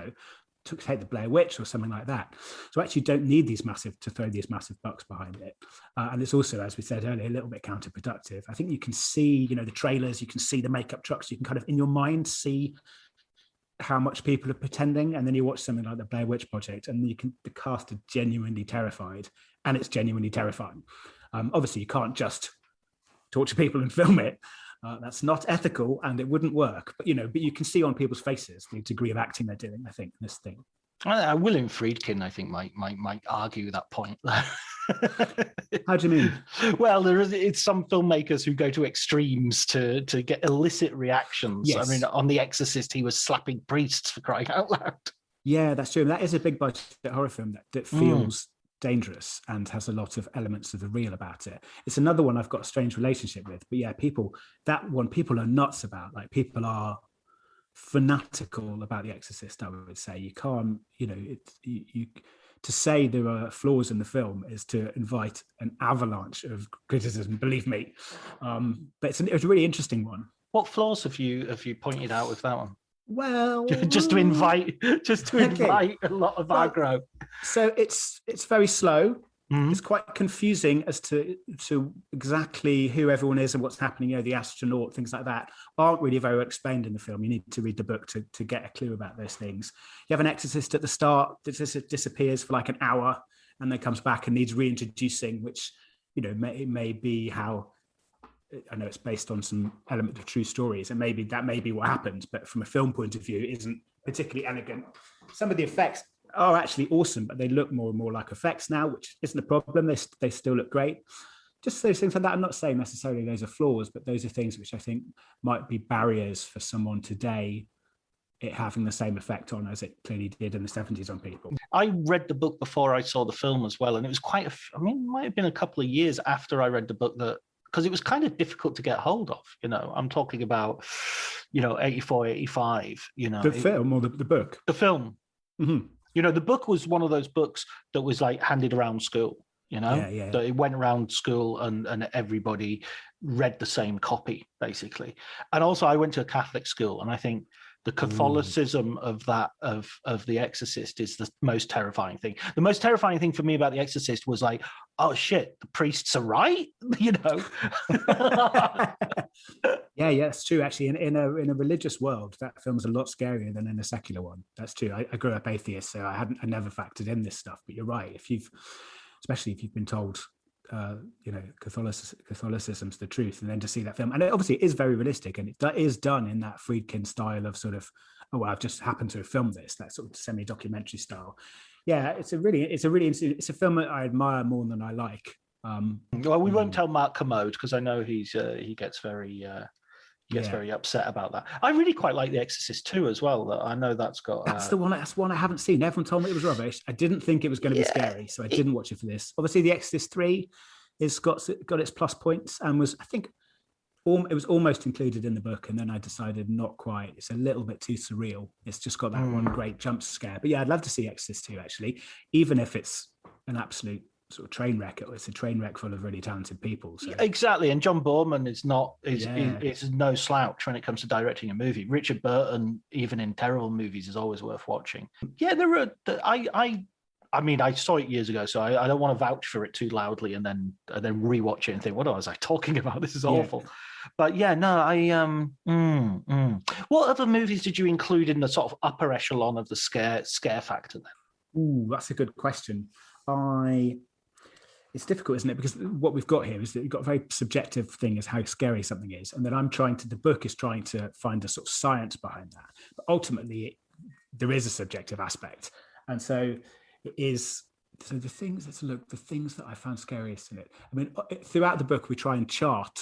S7: to take the Blair Witch or something like that. So actually you don't need to throw these massive bucks behind it. And it's also, as we said earlier, a little bit counterproductive. I think you can see, the trailers, you can see the makeup trucks, you can kind of in your mind see how much people are pretending. And then you watch something like the Blair Witch Project and the cast are genuinely terrified, and it's genuinely terrifying. Obviously you can't just torture people and film it. That's not ethical, and it wouldn't work. But you can see on people's faces the degree of acting they're doing. I think in this thing.
S8: William Friedkin, I think, might argue that point.
S7: How do you mean?
S8: Well, it's some filmmakers who go to extremes to get illicit reactions. Yes. I mean, on The Exorcist, he was slapping priests, for crying out loud.
S7: Yeah, that's true. That is a big budget horror film that feels dangerous and has a lot of elements of the real about it. It's another one I've got a strange relationship with, but people are nuts about. Like, people are fanatical about The Exorcist. I would say you can't, to say there are flaws in the film is to invite an avalanche of criticism, believe me. But it's a really interesting one.
S8: What flaws have you pointed out with that one?
S7: Well,
S8: just to invite a lot of aggro.
S7: So it's very slow. Mm-hmm. It's quite confusing as to exactly who everyone is and what's happening. The astronaut, things like that aren't really very well explained in the film. You need to read the book to get a clue about those things. You have an exorcist at the start that disappears for like an hour and then comes back and needs reintroducing, which may be how I know it's based on some element of true stories, and maybe that may be what happened, but from a film point of view, it isn't particularly elegant. Some of the effects are actually awesome, but they look more and more like effects now, which isn't a problem. They still look great. Just those things like that. I'm not saying necessarily those are flaws, but those are things which I think might be barriers for someone today, it having the same effect on as it clearly did in the 70s on people.
S8: I read the book before I saw the film as well, and it was it might have been a couple of years after I read the book because it was kind of difficult to get hold of. I'm talking about, 84, 85.
S7: The film or the book?
S8: The film.
S7: Mm-hmm.
S8: The book was one of those books that was like handed around school. That it went around school and everybody read the same copy, basically. And also I went to a Catholic school, and I think the Catholicism of that, of The Exorcist is the most terrifying thing. The most terrifying thing for me about The Exorcist was like, oh shit, the priests are right,
S7: Yeah, it's true. Actually, in a religious world, that film's a lot scarier than in a secular one. That's true. I grew up atheist, so I never factored in this stuff. But you're right. Especially if you've been told, Catholicism's the truth, and then to see that film, and it obviously is very realistic, and it is done in that Friedkin style of sort of, oh, well, I've just happened to have filmed this, that sort of semi-documentary style. Yeah, it's a film that I admire more than I like.
S8: Well, we won't tell Mark Commode because I know he gets very very upset about that. I really quite like The Exorcist 2 as well. I know that's got.
S7: That's the one. That's one I haven't seen. Everyone told me it was rubbish. I didn't think it was going to be scary, so I didn't watch it for this. Obviously, The Exorcist 3 has got its plus points, and was, I think, it was almost included in the book, and then I decided not quite. It's a little bit too surreal. It's just got that one great jump scare. But yeah, I'd love to see Exorcist 2 actually, even if it's an absolute sort of train wreck. It's a train wreck full of really talented people. So.
S8: Exactly, and John Boorman is no slouch when it comes to directing a movie. Richard Burton, even in terrible movies, is always worth watching. Yeah, I mean, I saw it years ago, so I don't want to vouch for it too loudly and then rewatch it and think, what was I talking about? This is awful. But yeah, no, What other movies did you include in the sort of upper echelon of the scare factor then?
S7: Ooh, that's a good question. It's difficult, isn't it? Because what we've got here is that you've got a very subjective thing as how scary something is. And then the book is trying to find a sort of science behind that. But ultimately, there is a subjective aspect. And so it is, so the things that I found scariest in it. I mean, throughout the book, we try and chart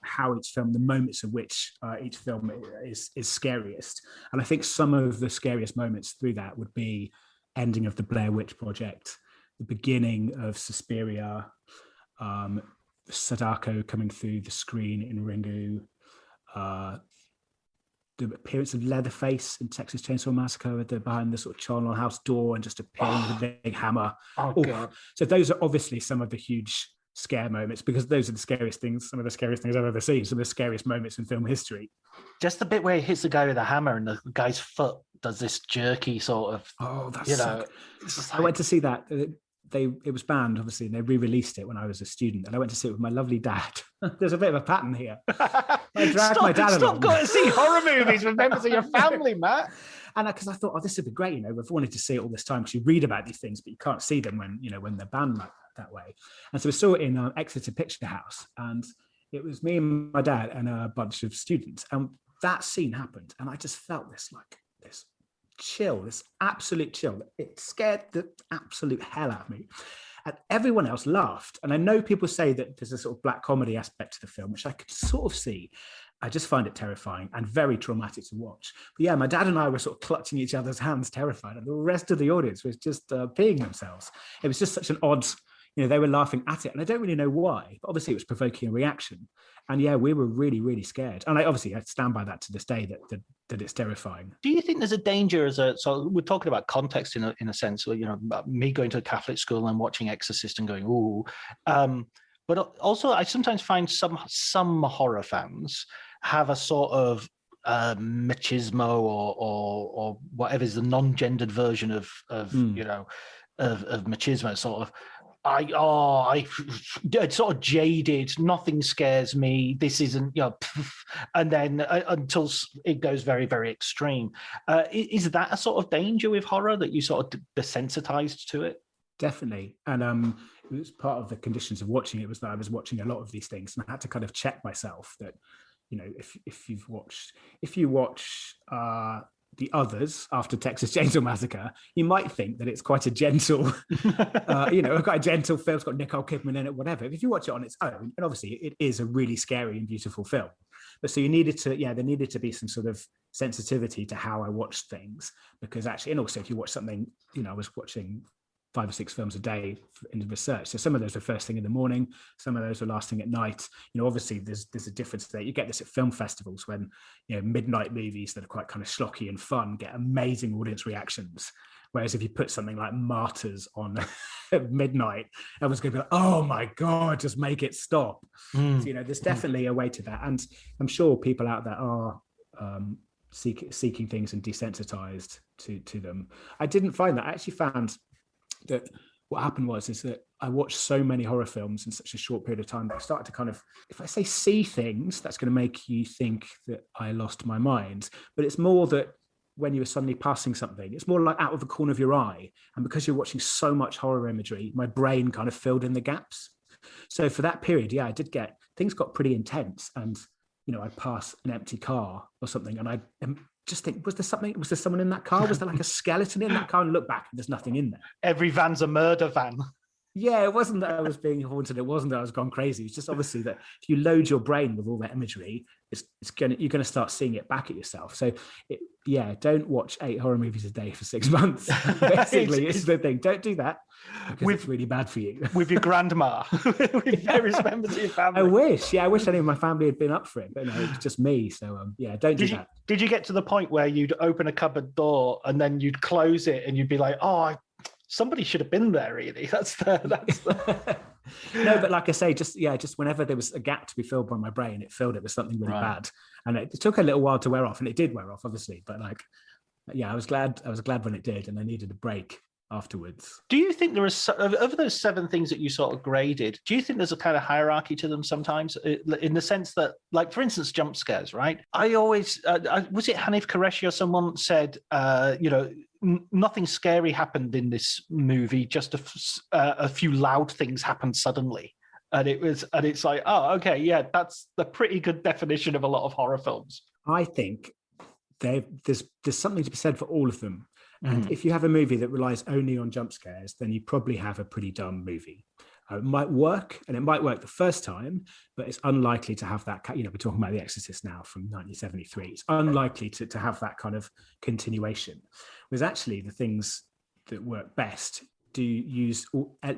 S7: how each film, the moments of which each film is scariest. And I think some of the scariest moments through that would be ending of the Blair Witch Project, the beginning of Suspiria, Sadako coming through the screen in Ringu, the appearance of Leatherface in Texas Chainsaw Massacre behind the sort of charnel house door and just appearing with a big hammer. God. So those are obviously some of the huge scare moments, because those are the scariest things, some of the scariest things I've ever seen, some of the scariest moments in film history.
S8: Just the bit where he hits the guy with a hammer and the guy's foot does this jerky sort of.
S7: Oh, that's I went to see that. It was banned, obviously, and they re-released it when I was a student, and I went to see it with my lovely dad. There's a bit of a pattern here. I dragged my dad along.
S8: Stop going to see horror movies with members of your family, Matt.
S7: And because I thought, this would be great, I've wanted to see it all this time, because you read about these things, but you can't see them when they're banned like that way. And so we saw it in Exeter Picture House, and it was me and my dad and a bunch of students, and that scene happened, and I just felt this chill, this absolute chill. It scared the absolute hell out of me. And everyone else laughed. And I know people say that there's a sort of black comedy aspect to the film, which I could sort of see. I just find it terrifying and very traumatic to watch. But yeah, my dad and I were sort of clutching each other's hands, terrified. And the rest of the audience was just peeing themselves. It was just such an odd, they were laughing at it. And I don't really know why, but obviously it was provoking a reaction. And yeah, we were really, really scared. And I stand by that to this day, that it's terrifying.
S8: Do you think there's a danger so we're talking about context in a sense, about me going to a Catholic school and watching Exorcist and going, ooh. But also I sometimes find some horror fans have a sort of machismo or whatever is the non-gendered version of machismo, sort of. It's sort of jaded. Nothing scares me. This isn't, and then until it goes very, very extreme. Is that a sort of danger with horror, that you sort of desensitized to it?
S7: Definitely. And it was part of the conditions of watching it was that I was watching a lot of these things, and I had to kind of check myself that, if you watch The Others after Texas Chainsaw Massacre, you might think that it's quite a gentle, quite a gentle film. It's got Nicole Kidman in it, whatever. If you watch it on its own, and obviously it is a really scary and beautiful film, but so there needed to be some sort of sensitivity to how I watched things, because actually, and also if you watch something, I was watching 5 or 6 films a day in the research. So some of those were first thing in the morning, some of those were last thing at night. Obviously there's a difference there. You get this at film festivals when, midnight movies that are quite kind of schlocky and fun get amazing audience reactions. Whereas if you put something like Martyrs on at midnight, everyone's going to be like, oh my God, just make it stop. So, there's definitely a way to that. And I'm sure people out there are seeking things and desensitized to them. I didn't find that. I actually found that what happened is that I watched so many horror films in such a short period of time that I started to kind of, if I say see things, that's going to make you think that I lost my mind. But it's more that when you were suddenly passing something, it's more like out of the corner of your eye. And because you're watching so much horror imagery, my brain kind of filled in the gaps. So for that period, I did things got pretty intense. And, I'd pass an empty car or something, and I just think, was there someone in that car? Was there like a skeleton in that car? And look back, and there's nothing in there.
S8: Every van's a murder van.
S7: Yeah, it wasn't that I was being haunted. It wasn't that I was gone crazy. It's just obviously that if you load your brain with all that imagery, you're going to start seeing it back at yourself. So, don't watch 8 horror movies a day for 6 months. Basically, it's the thing. Don't do that because it's really bad for you.
S8: With your grandma, with various members of your family.
S7: I wish any of my family had been up for it, but no, it's just me. So, don't do that.
S8: Did you get to the point where you'd open a cupboard door and then you'd close it and you'd be like, somebody should have been there, really? That's the...
S7: No, but like I say, just whenever there was a gap to be filled by my brain, it filled it with something really bad. And it took a little while to wear off, and it did wear off, obviously. But I was glad when it did, and I needed a break afterwards.
S8: Do you think there is, of those 7 things that you sort of graded, do you think there's a kind of hierarchy to them sometimes, in the sense that, like, for instance, jump scares, right? I always, was it Hanif Qureshi or someone said, nothing scary happened in this movie, just a few loud things happened suddenly. And it's like, oh, okay, yeah, that's the pretty good definition of a lot of horror films.
S7: I think there's something to be said for all of them. And if you have a movie that relies only on jump scares, then you probably have a pretty dumb movie. It might work, and it might work the first time, but it's unlikely to have that, we're talking about The Exorcist now from 1973. It's unlikely to have that kind of continuation. Whereas actually the things that work best do use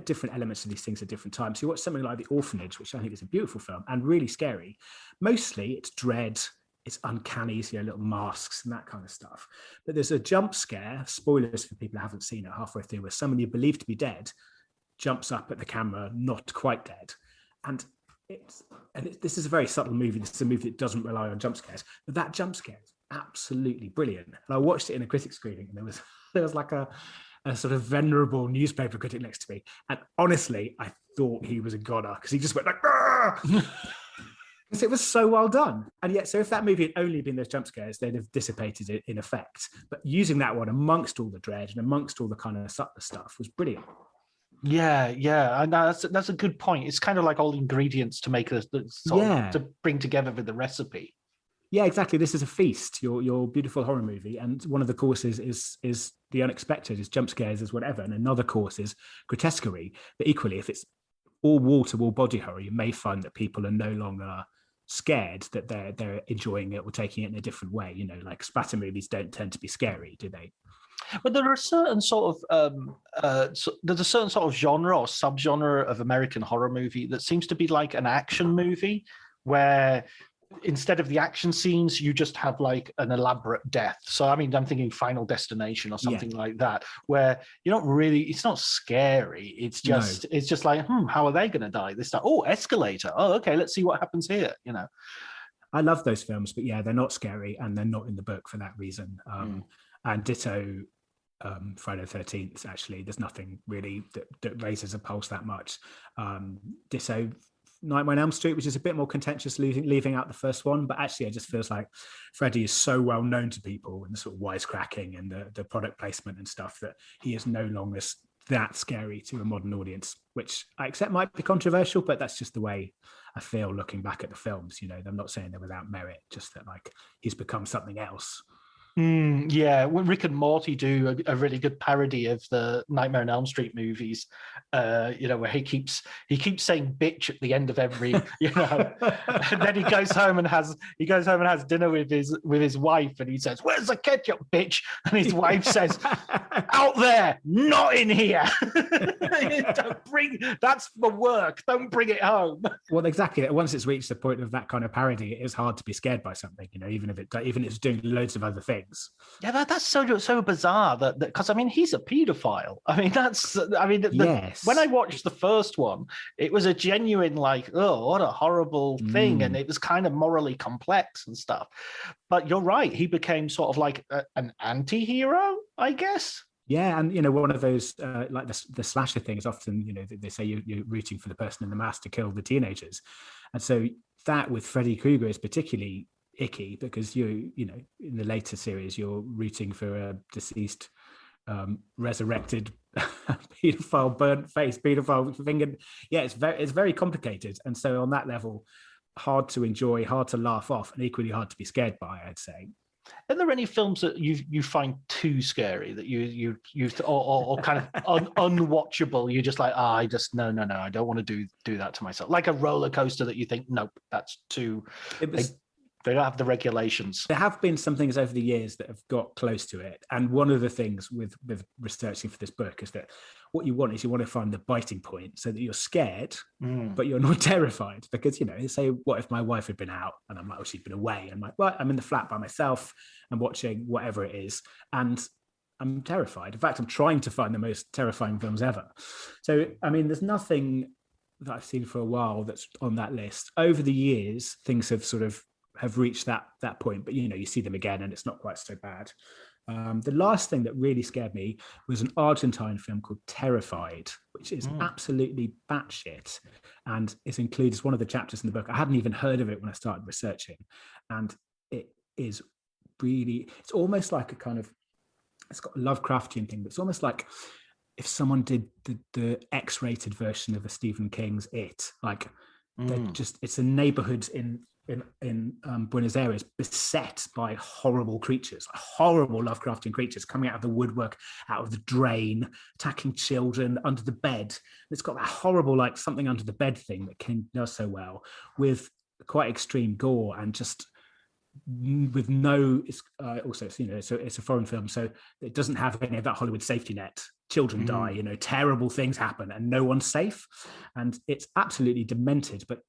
S7: different elements of these things at different times. So you watch something like The Orphanage, which I think is a beautiful film and really scary. Mostly it's dread, it's uncanny, little masks and that kind of stuff. But there's a jump scare, spoilers for people who haven't seen it, halfway through, where someone you believe to be dead jumps up at the camera, not quite dead. And this is a very subtle movie. This is a movie that doesn't rely on jump scares, but that jump scare is absolutely brilliant. And I watched it in a critic screening, and there was like a sort of venerable newspaper critic next to me. And honestly, I thought he was a goner, because he just went like, because it was so well done. And yet, so if that movie had only been those jump scares, they'd have dissipated it in effect. But using that one amongst all the dread and amongst all the kind of subtler stuff was brilliant.
S8: Yeah, and that's a good point. It's kind of like all the ingredients to make to bring together with the recipe.
S7: Yeah, exactly. This is a feast. Your beautiful horror movie, and one of the courses is the unexpected, is jump scares, is whatever, and another course is grotesquerie. But equally, if it's all wall-to-wall body horror, you may find that people are no longer scared, that they're enjoying it or taking it in a different way. Like splatter movies don't tend to be scary, do they?
S8: But there are a certain sort of there's a certain sort of genre or subgenre of American horror movie that seems to be like an action movie, where instead of the action scenes, you just have like an elaborate death. So I mean, I'm thinking Final Destination or something like that, where you're not really, it's not scary. It's just like, how are they going to die? This time, escalator. Oh, okay, let's see what happens here.
S7: I love those films, but they're not scary, and they're not in the book for that reason. And ditto Friday the 13th, actually, there's nothing really that raises a pulse that much. Ditto Nightmare on Elm Street, which is a bit more contentious, leaving out the first one, but actually it just feels like Freddy is so well known to people, and the sort of wisecracking and the product placement and stuff, that he is no longer that scary to a modern audience, which I accept might be controversial, but that's just the way I feel looking back at the films. I'm not saying they're without merit, just that like he's become something else.
S8: Yeah, when Rick and Morty do a really good parody of the Nightmare on Elm Street movies, where he keeps saying "bitch" at the end of every, and then he goes home and has dinner with his wife, and he says, "Where's the ketchup, bitch?" And his wife says, "Out there, not in here." That's for work. Don't bring it home.
S7: Well, exactly. Once it's reached the point of that kind of parody, it is hard to be scared by something, even if it's doing loads of other things.
S8: Yeah, that's so bizarre that because I mean he's a paedophile.
S7: Yes.
S8: When I watched the first one, it was a genuine like, oh, what a horrible thing, and it was kind of morally complex and stuff. But you're right, he became sort of like an anti-hero, I guess.
S7: Yeah, and one of those like the slasher things. Often, they say you're rooting for the person in the mask to kill the teenagers, and so that with Freddy Krueger is particularly icky because in the later series you're rooting for a deceased resurrected pedophile, burnt face pedophile finger. Yeah, it's very complicated, and so on that level, hard to enjoy, hard to laugh off, and equally hard to be scared by, I'd say.
S8: Are there any films that you find too scary that you or kind of unwatchable? You're just like, I just no, I don't want to do that to myself. Like a roller coaster that you think, nope, that's too. They don't have the regulations.
S7: There have been some things over the years that have got close to it. And one of the things with researching for this book is that what you want to find the biting point so that you're scared, but you're not terrified. Because, say, what if my wife had been out and I'm like, oh, she'd been away. And I'm like, well, I'm in the flat by myself and watching whatever it is. And I'm terrified. In fact, I'm trying to find the most terrifying films ever. So, I mean, there's nothing that I've seen for a while that's on that list. Over the years, things have reached that point, but you see them again and it's not quite so bad. The last thing that really scared me was an Argentine film called Terrified, which is absolutely batshit and is included as one of the chapters in the book. I hadn't even heard of it when I started researching, and it is really, it's almost like it's got a Lovecraftian thing, but it's almost like if someone did the X-rated version of a Stephen King's It, like it's a neighborhood in Buenos Aires beset by horrible creatures, horrible Lovecraftian creatures coming out of the woodwork, out of the drain, attacking children under the bed. It's got that horrible like something under the bed thing that King does so well, with quite extreme gore and just with no also it's a foreign film, so it doesn't have any of that Hollywood safety net. Children die, terrible things happen and no one's safe, and it's absolutely demented. But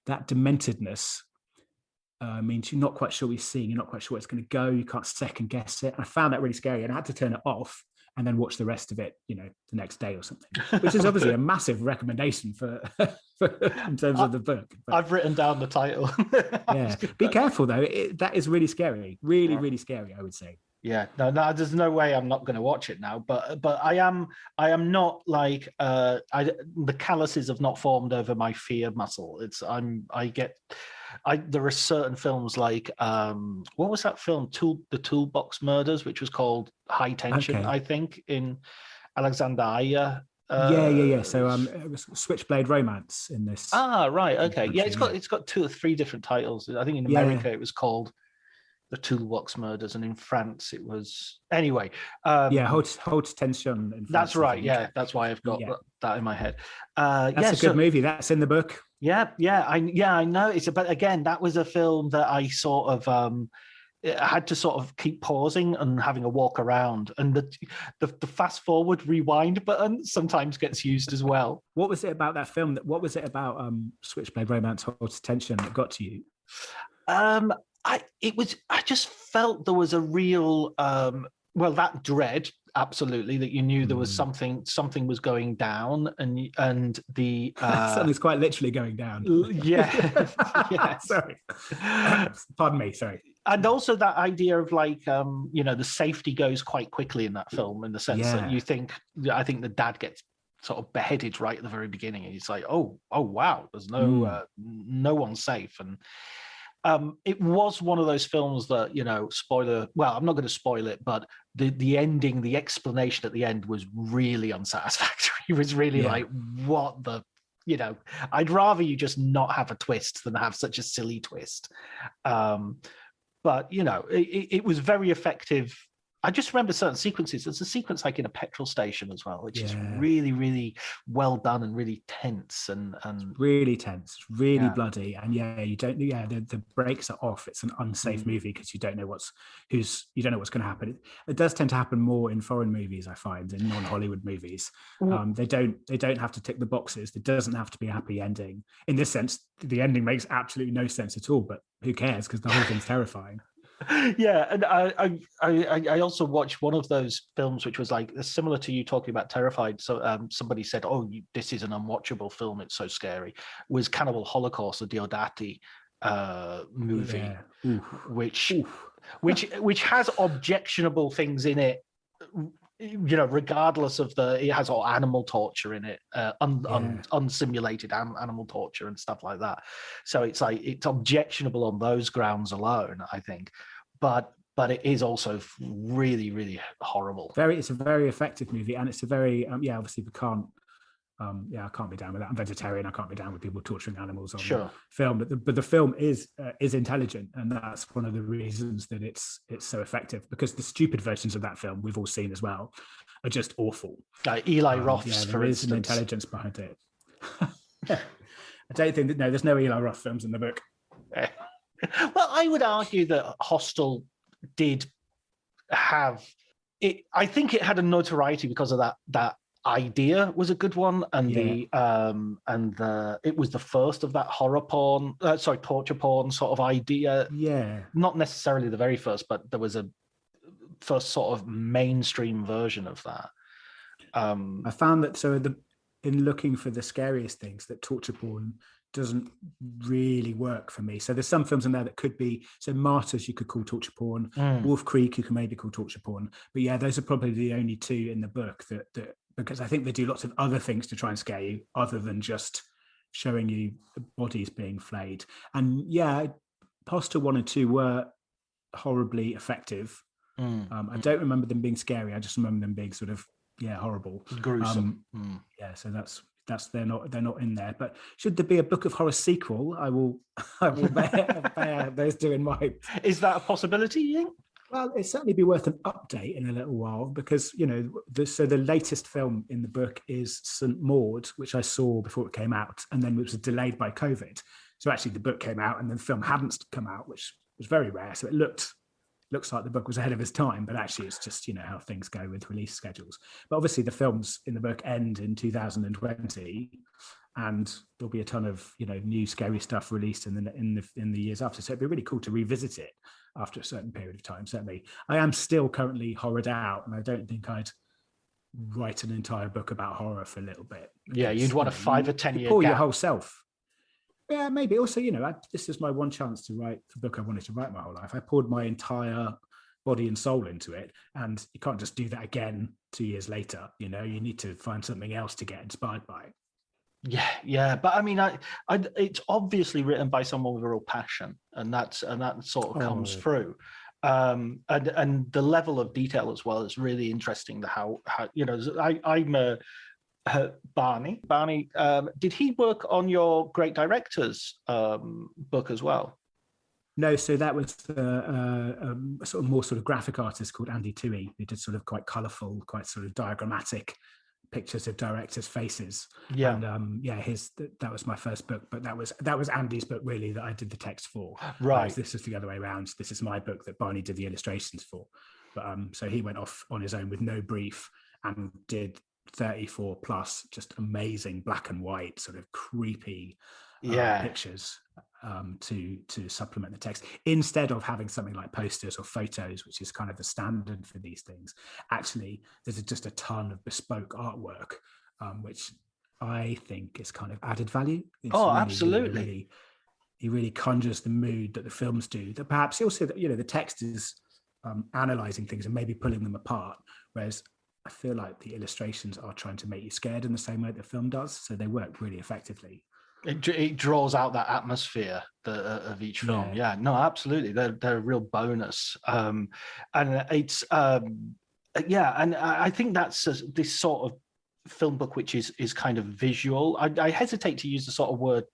S7: that dementedness means you're not quite sure what you're seeing, you're not quite sure where it's going to go, you can't second guess it. And I found that really scary, and I had to turn it off and then watch the rest of it, the next day or something, which is obviously a massive recommendation for in terms of the book. But,
S8: I've written down the title.
S7: Yeah, be careful though. That is really scary, really scary, I would say.
S8: Yeah, no, there's no way I'm not going to watch it now. But I am not like the calluses have not formed over my fear muscle. There are certain films like what was that film? The Toolbox Murders, which was called High Tension, I think, in Alexander Ayer.
S7: Yeah. So it was Switchblade Romance in this.
S8: Ah, right, okay. Yeah, it's got 2 or 3 different titles. I think in America it was called The Toolbox Murders, and in France it was anyway.
S7: Haute Tension. In France,
S8: that's right. Yeah, that's why I've got that in my head.
S7: That's a good movie. That's in the book.
S8: I know. It's about, again, that was a film that I sort of I had to sort of keep pausing and having a walk around, and the fast forward rewind button sometimes gets used as well.
S7: What was it about that film? What was it about Switchblade Romance, Haute Tension that got to you?
S8: I just felt there was a real that dread, absolutely, that you knew there was something was going down, and the
S7: something's quite literally going down.
S8: Yeah.
S7: Sorry. Pardon me, sorry.
S8: And also that idea of like the safety goes quite quickly in that film, in the sense that I think the dad gets sort of beheaded right at the very beginning, and he's like, oh wow, there's no one safe. And it was one of those films that, spoiler. Well, I'm not going to spoil it, but the ending, the explanation at the end was really unsatisfactory. It was really like, what the, I'd rather you just not have a twist than have such a silly twist. But it was very effective. I just remember certain sequences. There's a sequence like in a petrol station as well, which is really, really well done and really tense and
S7: really tense, really bloody. And the brakes are off. It's an unsafe movie because you don't know what's going to happen. It does tend to happen more in foreign movies, I find, in non-Hollywood movies. They don't have to tick the boxes. It doesn't have to be a happy ending. In this sense, the ending makes absolutely no sense at all. But who cares? Because the whole thing's terrifying.
S8: Yeah, and I also watched one of those films which was like similar to you talking about Terrified. So somebody said, "Oh, this is an unwatchable film. It's so scary." Was Cannibal Holocaust, the Diodati movie, which has objectionable things in it. Regardless of it has all animal torture in it, unsimulated animal torture and stuff like that. So it's like it's objectionable on those grounds alone, I think. But it is also really, really horrible.
S7: It's a very effective movie, and it's a very obviously we can't. I can't be down with that. I'm vegetarian. I can't be down with people torturing animals on film. But the film is intelligent, and that's one of the reasons that it's so effective. Because the stupid versions of that film we've all seen as well are just awful.
S8: Like Eli Roth's,
S7: there is an intelligence behind it. I don't think that there's no Eli Roth films in the book.
S8: Well, I would argue that Hostel did have it. I think it had a notoriety because of that idea was a good one, and it was the first of that torture porn sort of idea. Not necessarily the very first, but there was a first sort of mainstream version of that.
S7: I found that in looking for the scariest things, that torture porn doesn't really work for me. So there's some films in there that could be, so Martyrs you could call torture porn, Wolf Creek you can maybe call torture porn, but those are probably the only two in the book that because I think they do lots of other things to try and scare you other than just showing you bodies being flayed. And Hostel 1 and 2 were horribly effective. I don't remember them being scary. I just remember them being sort of horrible,
S8: gruesome.
S7: So that's they're not in there. But should there be a Book of Horror sequel, I will bear those two in mind.
S8: Is that a possibility, you think?
S7: Well, it'd certainly be worth an update in a little while because, the latest film in the book is St. Maud, which I saw before it came out, and then which was delayed by COVID. So actually the book came out and the film hadn't come out, which was very rare. So it looks like the book was ahead of its time, but actually it's just, how things go with release schedules. But obviously the films in the book end in 2020, and there'll be a ton of, new scary stuff released in the years after. So it'd be really cool to revisit it after a certain period of time. Certainly, I am still currently horrored out, and I don't think I'd write an entire book about horror for a little bit.
S8: Yeah, you'd want a 5 or 10 year
S7: pour
S8: gap.
S7: Your whole self. Yeah, maybe. Also, this is my one chance to write the book I wanted to write my whole life. I poured my entire body and soul into it, and you can't just do that again 2 years later. You need to find something else to get inspired by.
S8: Yeah. But I mean, it's obviously written by someone with a real passion, and that sort of comes through. And the level of detail as well is really interesting. How I'm Barney. Did he work on your Great Directors book as well?
S7: No, so that was a sort of more sort of graphic artist called Andy Toohey, who did sort of quite colourful, quite sort of diagrammatic pictures of directors' faces.
S8: Yeah,
S7: and that was my first book, but that was Andy's book really that I did the text for.
S8: Right.
S7: This is the other way around. This is my book that Barney did the illustrations for. But so he went off on his own with no brief and did 34 plus just amazing black and white sort of creepy pictures to supplement the text, instead of having something like posters or photos, which is kind of the standard for these things. Actually, there's just a ton of bespoke artwork, which I think is kind of added value. It's
S8: absolutely.
S7: He really conjures the mood that the films do, that perhaps also the text is analyzing things and maybe pulling them apart, whereas I feel like the illustrations are trying to make you scared in the same way the film does, so they work really effectively.
S8: It draws out that atmosphere of each film. Yeah, no, absolutely. They're a real bonus. And it's and I think that's this sort of film book which is kind of visual. I hesitate to use the sort of word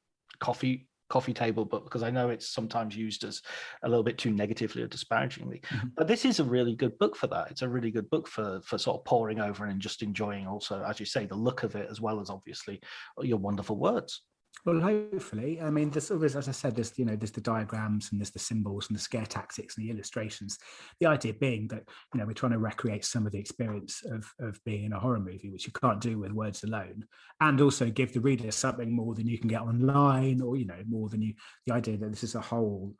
S8: coffee table book because I know it's sometimes used as a little bit too negatively or disparagingly. But this is a really good book for that. It's a really good book for sort of poring over and just enjoying also, as you say, the look of it as well as obviously your wonderful words.
S7: Well, hopefully. I mean, there's always, as I said, there's the diagrams and there's the symbols and the scare tactics and the illustrations. The idea being that, we're trying to recreate some of the experience of being in a horror movie, which you can't do with words alone, and also give the reader something more than you can get online, or more than the idea that this is a whole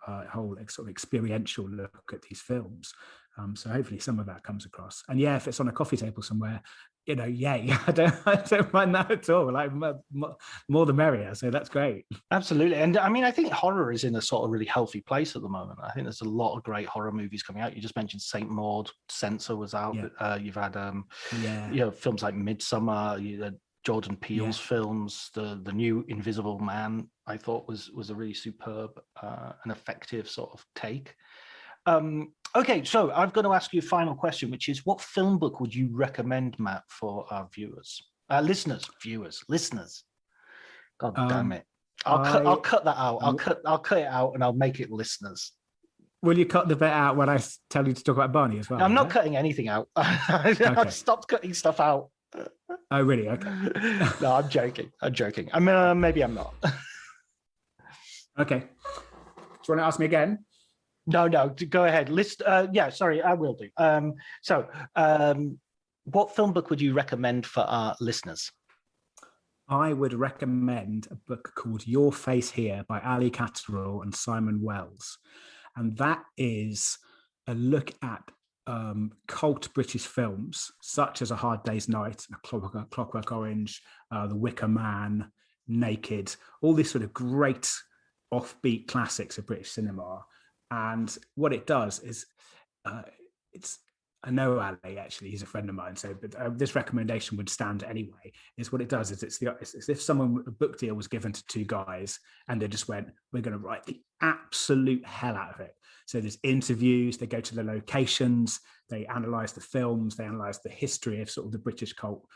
S7: sort of experiential look at these films. So hopefully some of that comes across. And yeah, if it's on a coffee table somewhere, yay! I don't mind that at all. Like more the merrier. So that's great.
S8: Absolutely, and I mean, I think horror is in a sort of really healthy place at the moment. I think there's a lot of great horror movies coming out. You just mentioned Saint Maud, Censor was out. Yeah. You've had films like Midsummer. You had Jordan Peele's films. The new Invisible Man, I thought was a really superb and effective sort of take. Okay, so I'm going to ask you a final question, which is, what film book would you recommend, Matt, for our viewers, listeners? God damn it! I'll cut that out. I'll cut it out, and I'll make it listeners.
S7: Will you cut the bit out when I tell you to talk about Barney as well?
S8: I'm not cutting anything out. I've stopped cutting stuff out.
S7: Oh, really? Okay.
S8: No, I'm joking. I mean, maybe I'm not.
S7: Okay. Do you want to ask me again?
S8: No, go ahead. Sorry, I will do. What film book would you recommend for our listeners?
S7: I would recommend a book called Your Face Here by Ali Catterall and Simon Wells. And that is a look at cult British films, such as A Hard Day's Night, Clockwork Orange, The Wicker Man, Naked, all these sort of great offbeat classics of British cinema. And what it does is, I know Ali, actually, he's a friend of mine, but this recommendation would stand anyway. Is what it does is it's if a book deal was given to two guys and they just went, we're going to write the absolute hell out of it. So there's interviews, they go to the locations, they analyze the films, they analyze the history of sort of the British cult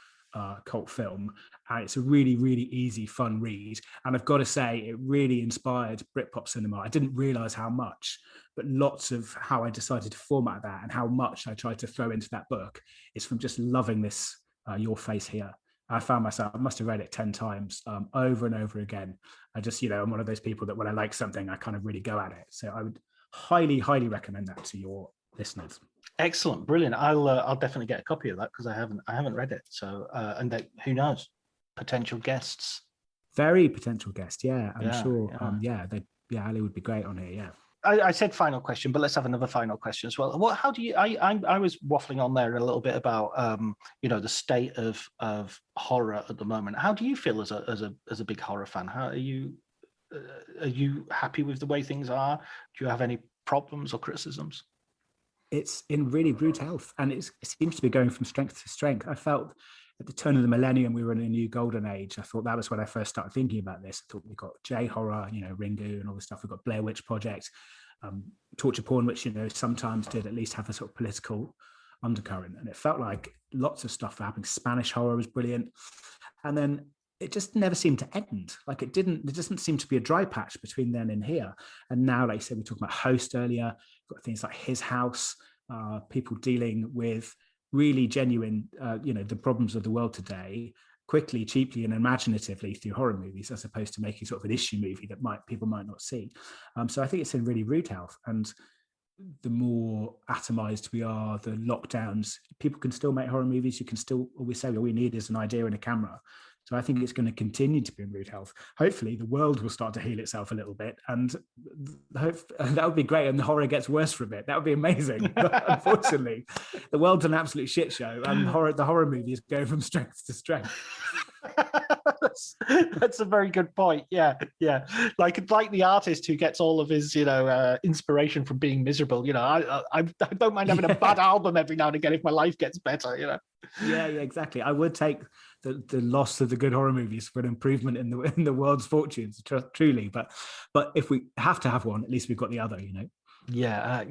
S7: film, and it's a really, really easy, fun read. And I've got to say, it really inspired Britpop cinema. I didn't realize how much, but lots of how I decided to format that and how much I tried to throw into that book is from just loving this Your Face Here. I found myself, I must have read it 10 times over and over again. I just, I'm one of those people that when I like something, I kind of really go at it. So I would highly, highly recommend that to your listeners.
S8: Excellent, brilliant. I'll definitely get a copy of that because I haven't read it. So who knows, potential guests.
S7: Very potential guest, yeah. I'm sure. Yeah. Ali would be great on here. Yeah.
S8: I said final question, but let's have another final question as well. How do you? I was waffling on there a little bit about the state of horror at the moment. How do you feel as a big horror fan? How are you? Are you happy with the way things are? Do you have any problems or criticisms?
S7: It's in really rude health, and it seems to be going from strength to strength. I felt at the turn of the millennium, we were in a new golden age. I thought that was when I first started thinking about this. I thought we got J-horror, Ringu and all this stuff. We've got Blair Witch Project, torture porn, which, sometimes did at least have a sort of political undercurrent. And it felt like lots of stuff happening. Spanish horror was brilliant. And then it just never seemed to end. Like there doesn't seem to be a dry patch between then and here. And now, like I said, we talked about Host earlier. We've got things like His House, people dealing with really genuine, the problems of the world today, quickly, cheaply, and imaginatively through horror movies, as opposed to making sort of an issue movie that people might not see. So I think it's in really rude health. And the more atomized we are, the lockdowns, people can still make horror movies. You can still always say all we need is an idea and a camera. So I think it's going to continue to be in rude health. Hopefully the world will start to heal itself a little bit, and that would be great. And the horror gets worse from it. That would be amazing. But unfortunately, the world's an absolute shit show, and the horror movie is going from strength to strength.
S8: That's a very good point. Yeah. Like the artist who gets all of his, inspiration from being miserable. I don't mind having a bad album every now and again if my life gets better.
S7: Yeah, exactly. I would take the loss of the good horror movies for an improvement in the world's fortunes, truly. But if we have to have one, at least we've got the other, you know.
S8: Yeah.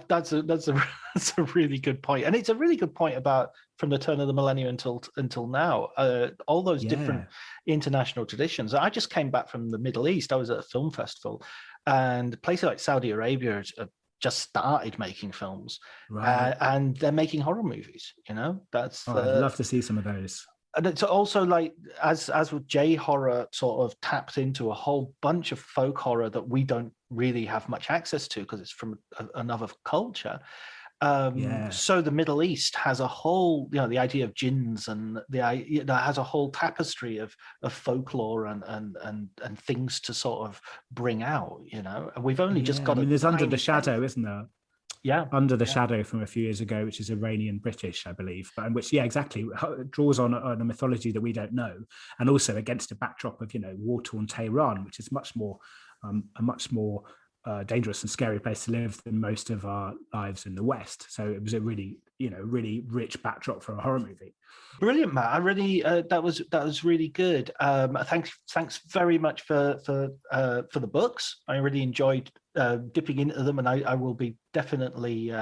S8: That's a that's a really good point, and it's a really good point about from the turn of the millennium until now. All those different international traditions. I just came back from the Middle East. I was at a film festival, and places like Saudi Arabia have just started making films,
S7: Right.
S8: and they're making horror movies. You know, that's
S7: I'd love to see some of those.
S8: And it's also like as with J horror sort of tapped into a whole bunch of folk horror that we don't really have much access to because it's from another culture. So the Middle East has a whole, the idea of jinns and has a whole tapestry of folklore and things to sort of bring out, and we've only just got.
S7: There's Under the Shadow, isn't there?
S8: Yeah,
S7: Under the Shadow from a few years ago, which is Iranian British, I believe, but in which, exactly, draws on a mythology that we don't know, and also against a backdrop of war-torn Tehran, which is much more a much more dangerous and scary place to live than most of our lives in the West. So it was a really really rich backdrop for a horror movie.
S8: Brilliant, Matt. I really that was really good. Thanks very much for the books. I really enjoyed dipping into them, and I will be definitely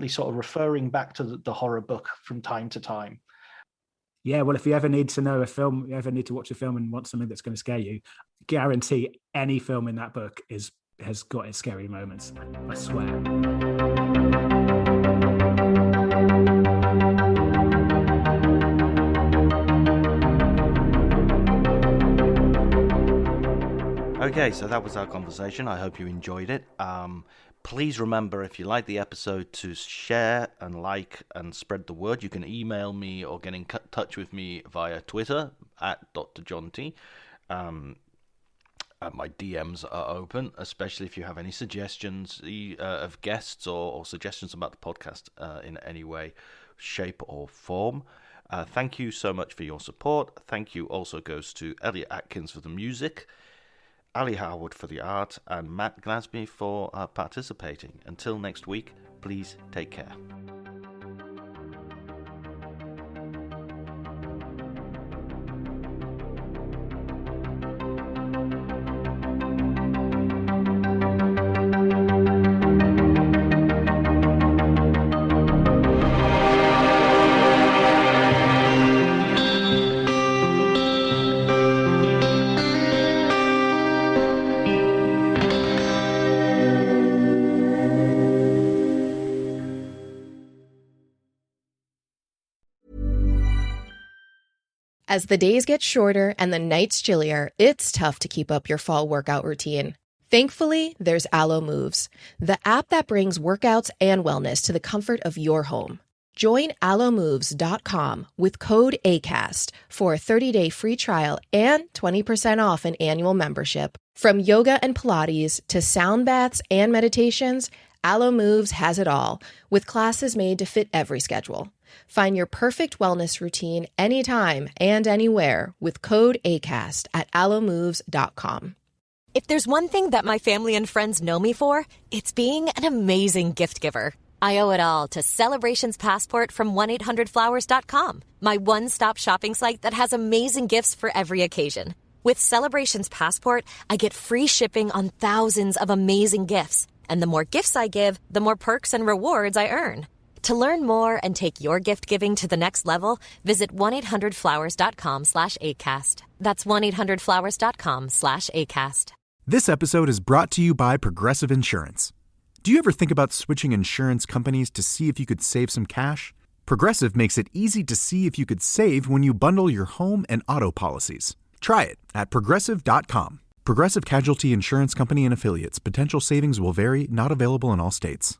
S8: sort of referring back to the horror book from time to time.
S7: Yeah, well, if you ever need to know a film, you ever need to watch a film and want something that's going to scare you, guarantee any film in that book has got its scary moments. I swear.
S6: Okay, so that was our conversation. I hope you enjoyed it. Please remember, if you like the episode, to share and like and spread the word. You can email me or get in touch with me via Twitter at Dr. John T. My DMs are open, especially if you have any suggestions of guests or suggestions about the podcast in any way, shape, or form. Thank you so much for your support. Thank you also goes to Elliot Atkins for the music, Ali Harwood for the art, and Matt Glasby for participating. Until next week, please take care.
S9: As the days get shorter and the nights chillier, it's tough to keep up your fall workout routine. Thankfully, there's Alo Moves, the app that brings workouts and wellness to the comfort of your home. Join alomoves.com with code ACAST for a 30-day free trial and 20% off an annual membership. From yoga and Pilates to sound baths and meditations, Alo Moves has it all, with classes made to fit every schedule. Find your perfect wellness routine anytime and anywhere with code ACAST at alomoves.com.
S10: If there's one thing that my family and friends know me for, it's being an amazing gift giver. I owe it all to Celebrations Passport from 1-800-Flowers.com, my one-stop shopping site that has amazing gifts for every occasion. With Celebrations Passport, I get free shipping on thousands of amazing gifts. And the more gifts I give, the more perks and rewards I earn. To learn more and take your gift giving to the next level, visit 1-800-Flowers.com/ACAST. That's 1-800-Flowers.com/ACAST.
S11: This episode is brought to you by Progressive Insurance. Do you ever think about switching insurance companies to see if you could save some cash? Progressive makes it easy to see if you could save when you bundle your home and auto policies. Try it at Progressive.com. Progressive Casualty Insurance Company and Affiliates. Potential savings will vary, not available in all states.